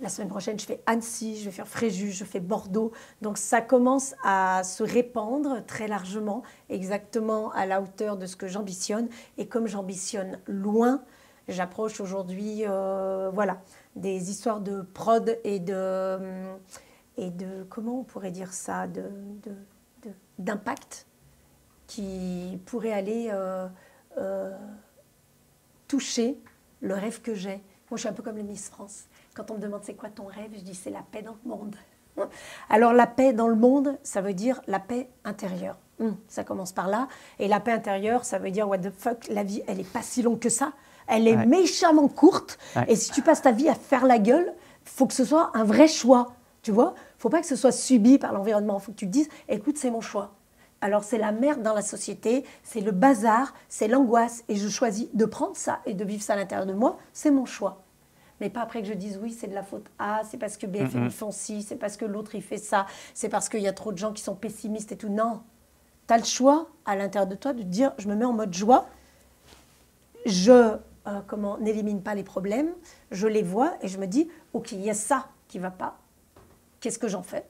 La semaine prochaine, je fais Annecy, je vais faire Fréjus, je fais Bordeaux. Donc ça commence à se répandre très largement, exactement à la hauteur de ce que j'ambitionne. Et comme j'ambitionne loin, j'approche aujourd'hui des histoires de prod et de comment on pourrait dire ça, d'impact qui pourrait aller toucher le rêve que j'ai. Moi, je suis un peu comme les Miss France. Quand on me demande c'est quoi ton rêve, je dis c'est la paix dans le monde. Alors la paix dans le monde, ça veut dire la paix intérieure. Ça commence par là. Et la paix intérieure, ça veut dire what the fuck, la vie, elle n'est pas si longue que ça. Elle est méchamment courte. Ouais. Et si tu passes ta vie à faire la gueule, il faut que ce soit un vrai choix. Tu vois, il ne faut pas que ce soit subi par l'environnement. Il faut que tu te dises, écoute, c'est mon choix. Alors c'est la merde dans la société, c'est le bazar, c'est l'angoisse. Et je choisis de prendre ça et de vivre ça à l'intérieur de moi. C'est mon choix. Mais pas après que je dise oui, c'est de la faute A, c'est parce que BFM ils font ci, c'est parce que l'autre il fait ça, c'est parce qu'il y a trop de gens qui sont pessimistes et tout. Non, tu as le choix à l'intérieur de toi de te dire je me mets en mode joie, je n'élimine pas les problèmes, je les vois et je me dis ok, il y a ça qui ne va pas, qu'est-ce que j'en fais?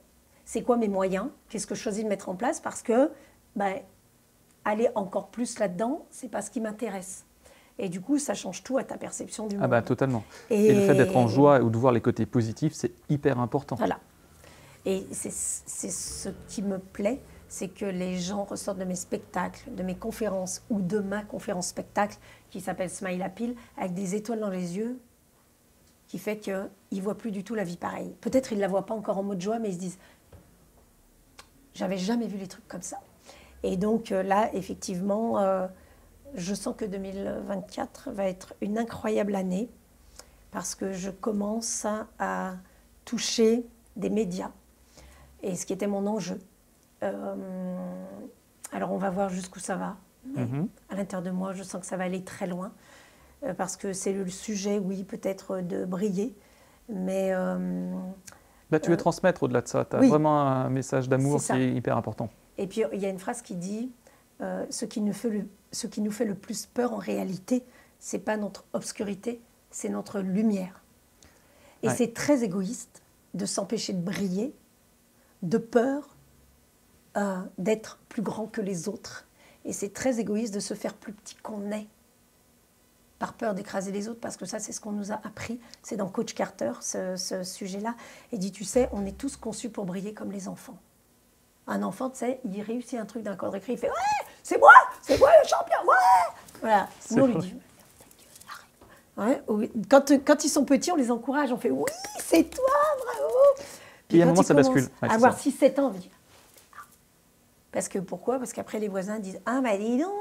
C'est quoi mes moyens? Qu'est-ce que je choisis de mettre en place? Parce que aller encore plus là-dedans, c'est pas ce qui m'intéresse. Et du coup, ça change tout à ta perception du monde. Ah bah totalement. Et le fait d'être en joie ou de voir les côtés positifs, c'est hyper important. Voilà. Et c'est ce qui me plaît, c'est que les gens ressortent de mes spectacles, de mes conférences ou de ma conférence spectacle qui s'appelle Smile à Pile, avec des étoiles dans les yeux, qui fait qu'ils ne voient plus du tout la vie pareille. Peut-être ils ne la voient pas encore en mode joie, mais ils se disent « j'avais jamais vu les trucs comme ça ». Et donc là, effectivement... je sens que 2024 va être une incroyable année parce que je commence à toucher des médias et ce qui était mon enjeu. Alors on va voir jusqu'où ça va. mais à l'intérieur de moi, je sens que ça va aller très loin. Parce que c'est le sujet, oui, peut-être de briller. Mais tu veux transmettre au-delà de ça. Tu as oui, vraiment un message d'amour qui est hyper important. Et puis, il y a une phrase qui dit ce qui nous fait le plus peur en réalité, ce n'est pas notre obscurité, c'est notre lumière. Et c'est très égoïste de s'empêcher de briller, de peur d'être plus grand que les autres. Et c'est très égoïste de se faire plus petit qu'on est, par peur d'écraser les autres, parce que ça, c'est ce qu'on nous a appris. C'est dans Coach Carter, ce sujet-là. Il dit, tu sais, on est tous conçus pour briller comme les enfants. Un enfant, tu sais, il réussit un truc d'un cours de récré, il fait « Ouais, c'est moi le champion, ouais !» Voilà. Nous, on lui dit « Ouais, oui. » Quand ils sont petits, on les encourage, on fait « Oui, c'est toi, bravo !» Puis et à un moment, ça bascule. À avoir 6-7 ans, on dit « Parce que pourquoi ? Parce qu'après, les voisins disent « Ah, bah dis donc,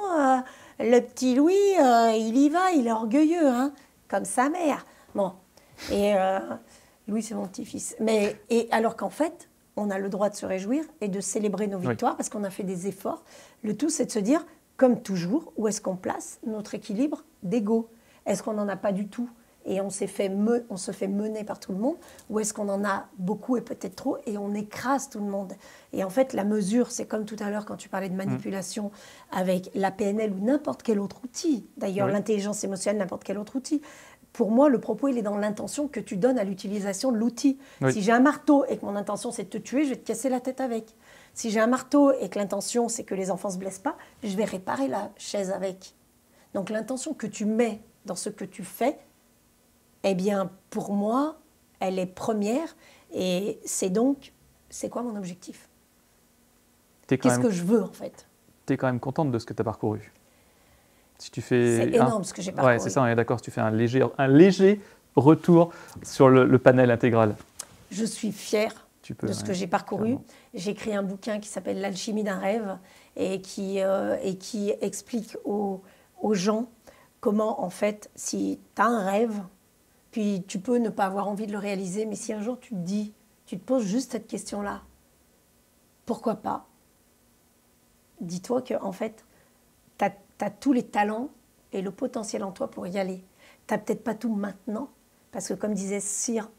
le petit Louis, il y va, il est orgueilleux, hein, comme sa mère. » Bon, et Louis, c'est mon petit-fils. Et alors qu'en fait, on a le droit de se réjouir et de célébrer nos victoires parce qu'on a fait des efforts. Le tout, c'est de se dire, comme toujours, où est-ce qu'on place notre équilibre d'ego ? Est-ce qu'on n'en a pas du tout et on se fait mener par tout le monde ? Ou est-ce qu'on en a beaucoup et peut-être trop et on écrase tout le monde ? Et en fait, la mesure, c'est comme tout à l'heure quand tu parlais de manipulation avec la PNL ou n'importe quel autre outil. D'ailleurs, l'intelligence émotionnelle, n'importe quel autre outil. Pour moi, le propos, il est dans l'intention que tu donnes à l'utilisation de l'outil. Si j'ai un marteau et que mon intention, c'est de te tuer, je vais te casser la tête avec. Si j'ai un marteau et que l'intention, c'est que les enfants ne se blessent pas, je vais réparer la chaise avec. Donc, l'intention que tu mets dans ce que tu fais, eh bien, pour moi, elle est première. Et c'est donc, c'est quoi mon objectif ? Qu'est-ce que je veux, en fait ? Tu es quand même contente de ce que tu as parcouru. Si tu fais c'est énorme ce que j'ai parcouru. Ouais, c'est ça, on est d'accord. Si tu fais un léger retour sur le panel intégral. Je suis fière de ce que j'ai parcouru. Clairement. J'ai écrit un bouquin qui s'appelle « L'alchimie d'un rêve » et qui explique aux gens comment, en fait, si tu as un rêve, puis tu peux ne pas avoir envie de le réaliser, mais si un jour tu te poses juste cette question-là, pourquoi pas ? Dis-toi qu'en fait, tu as tous les talents et le potentiel en toi pour y aller. Tu n'as peut-être pas tout maintenant, parce que comme disait Sir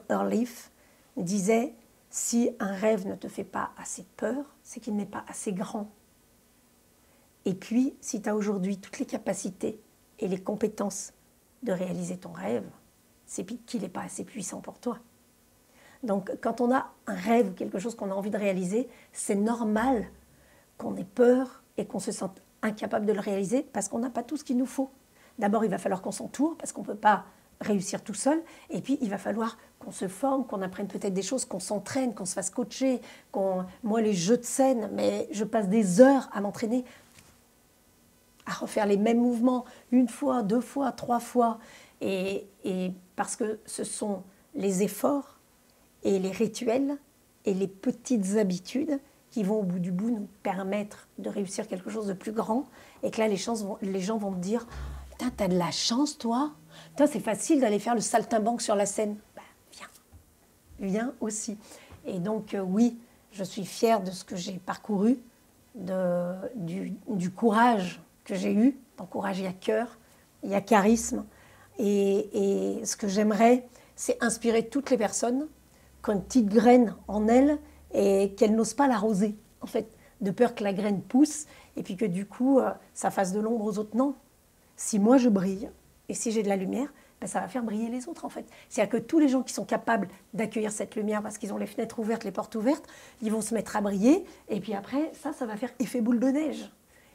Hurleyf, disait, si un rêve ne te fait pas assez peur, c'est qu'il n'est pas assez grand. Et puis, si tu as aujourd'hui toutes les capacités et les compétences de réaliser ton rêve, c'est qu'il n'est pas assez puissant pour toi. Donc, quand on a un rêve ou quelque chose qu'on a envie de réaliser, c'est normal qu'on ait peur et qu'on se sente incapable de le réaliser parce qu'on n'a pas tout ce qu'il nous faut. D'abord, il va falloir qu'on s'entoure parce qu'on ne peut pas réussir tout seul. Et puis, il va falloir qu'on se forme, qu'on apprenne peut-être des choses, qu'on s'entraîne, qu'on se fasse coacher. Moi, les jeux de scène, mais je passe des heures à m'entraîner, à refaire les mêmes mouvements 1 fois, 2 fois, 3 fois. Et parce que ce sont les efforts et les rituels et les petites habitudes qui vont au bout du bout nous permettre de réussir quelque chose de plus grand. Et que là, les gens vont me dire « Putain, t'as de la chance, toi. Toi, c'est facile d'aller faire le saltimbanque sur la scène. » Ben, viens aussi. Et donc, oui, je suis fière de ce que j'ai parcouru, du courage que j'ai eu. Dans courage, il y a cœur, il y a charisme. Et ce que j'aimerais, c'est inspirer toutes les personnes qui ont une petite graine en elles et qu'elles n'osent pas l'arroser, en fait, de peur que la graine pousse et puis que du coup, ça fasse de l'ombre aux autres. Non. Si moi, je brille et si j'ai de la lumière, ben, ça va faire briller les autres, en fait. C'est-à-dire que tous les gens qui sont capables d'accueillir cette lumière parce qu'ils ont les fenêtres ouvertes, les portes ouvertes, ils vont se mettre à briller et puis après, ça va faire effet boule de neige.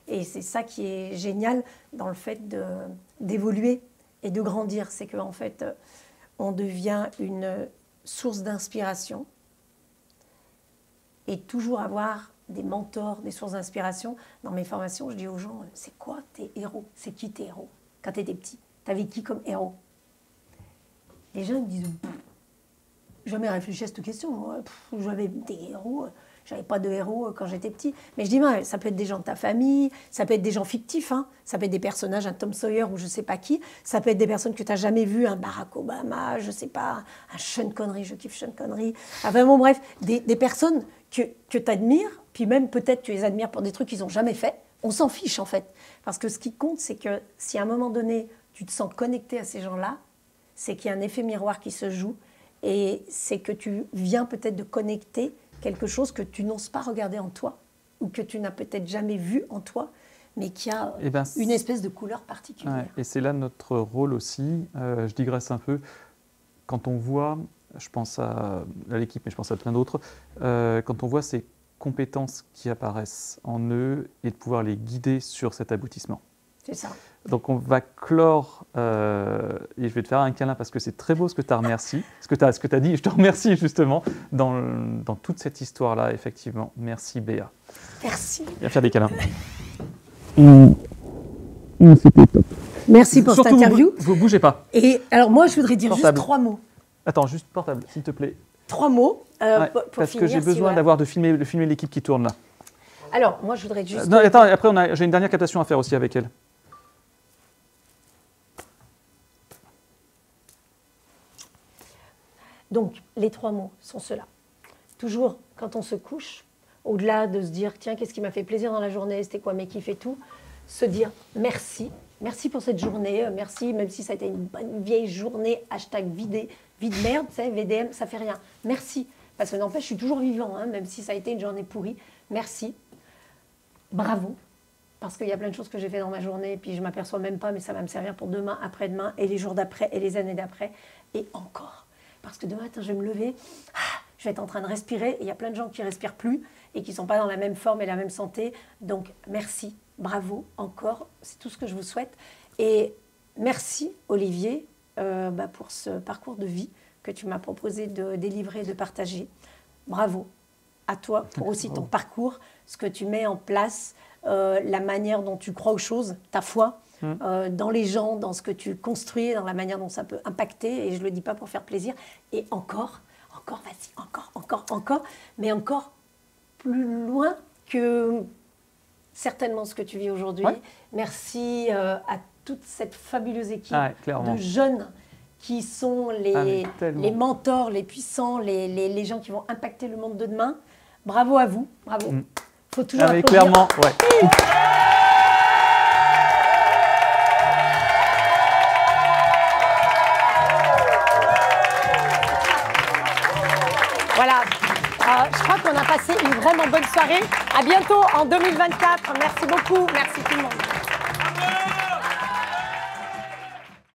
Et c'est ça qui est génial dans le fait d'évoluer et de grandir. C'est qu'en fait, on devient une source d'inspiration et toujours avoir des mentors, des sources d'inspiration. Dans mes formations, je dis aux gens, c'est quoi tes héros ? C'est qui tes héros ? Quand tu étais petit, tu avais qui comme héros ? Les gens me disent, jamais réfléchi à cette question. Moi, j'avais des héros. J'avais pas de héros quand j'étais petit. Mais je dis, ça peut être des gens de ta famille, ça peut être des gens fictifs, hein. Ça peut être des personnages, un Tom Sawyer ou je sais pas qui. Ça peut être des personnes que tu n'as jamais vues, un Barack Obama, je sais pas, un Sean Connery, je kiffe Sean Connery. Enfin bon, bref, des personnes que tu admires, puis même peut-être tu les admires pour des trucs qu'ils n'ont jamais fait. on s'en fiche en fait. Parce que ce qui compte, c'est que si à un moment donné, tu te sens connecté à ces gens-là, c'est qu'il y a un effet miroir qui se joue et c'est que tu viens peut-être de connecter quelque chose que tu n'oses pas regarder en toi ou que tu n'as peut-être jamais vu en toi, mais qui a une espèce de couleur particulière. Ouais, et c'est là notre rôle aussi. Je digresse un peu. Quand on voit, je pense à l'équipe, mais je pense à plein d'autres, quand on voit ces compétences qui apparaissent en eux et de pouvoir les guider sur cet aboutissement. C'est ça. Donc on va clore, et je vais te faire un câlin parce que c'est très beau ce que tu as remercié, ce que tu as dit, et je te remercie justement dans toute cette histoire-là, effectivement. Merci Béa. Merci. Viens faire des câlins. C'était top. Merci pour Surtout, cette interview. Vous bougez pas. Et alors moi, je voudrais dire Portable. juste 3 mots. Attends, juste portable, s'il te plaît. 3 mots Ouais, pour parce finir. que j'ai besoin de filmer l'équipe qui tourne là. Alors, moi, je voudrais juste... Non, attends, après, j'ai une dernière captation à faire aussi avec elle. Donc, les 3 mots sont ceux-là. Toujours, quand on se couche, au-delà de se dire, tiens, qu'est-ce qui m'a fait plaisir dans la journée, c'était quoi mes kiffs et tout, se dire merci. Merci pour cette journée, merci, même si ça a été une vieille journée, #vie de merde, tu sais, VDM, ça fait rien. Merci, parce que n'empêche, je suis toujours vivant, hein, même si ça a été une journée pourrie. Merci, bravo, parce qu'il y a plein de choses que j'ai fait dans ma journée, et puis je ne m'aperçois même pas, mais ça va me servir pour demain, après-demain, et les jours d'après, et les années d'après, et encore. Parce que demain matin, je vais me lever, je vais être en train de respirer, et il y a plein de gens qui ne respirent plus, et qui ne sont pas dans la même forme et la même santé. Donc, merci, bravo, encore, c'est tout ce que je vous souhaite. Et merci, Olivier, pour ce parcours de vie que tu m'as proposé de délivrer, de partager. Bravo à toi pour aussi ton parcours, ce que tu mets en place, la manière dont tu crois aux choses, ta foi, dans les gens, dans ce que tu construis, dans la manière dont ça peut impacter. Et je ne le dis pas pour faire plaisir. Et encore, vas-y, encore, mais encore plus loin que certainement ce que tu vis aujourd'hui. Ouais. Merci à toute cette fabuleuse équipe de jeunes qui sont les mentors, les puissants, les gens qui vont impacter le monde de demain. Bravo à vous, bravo. Faut toujours applaudir. Clairement, ouais. Voilà. Je crois qu'on a passé une vraiment bonne soirée. À bientôt en 2024. Merci beaucoup. Merci tout le monde.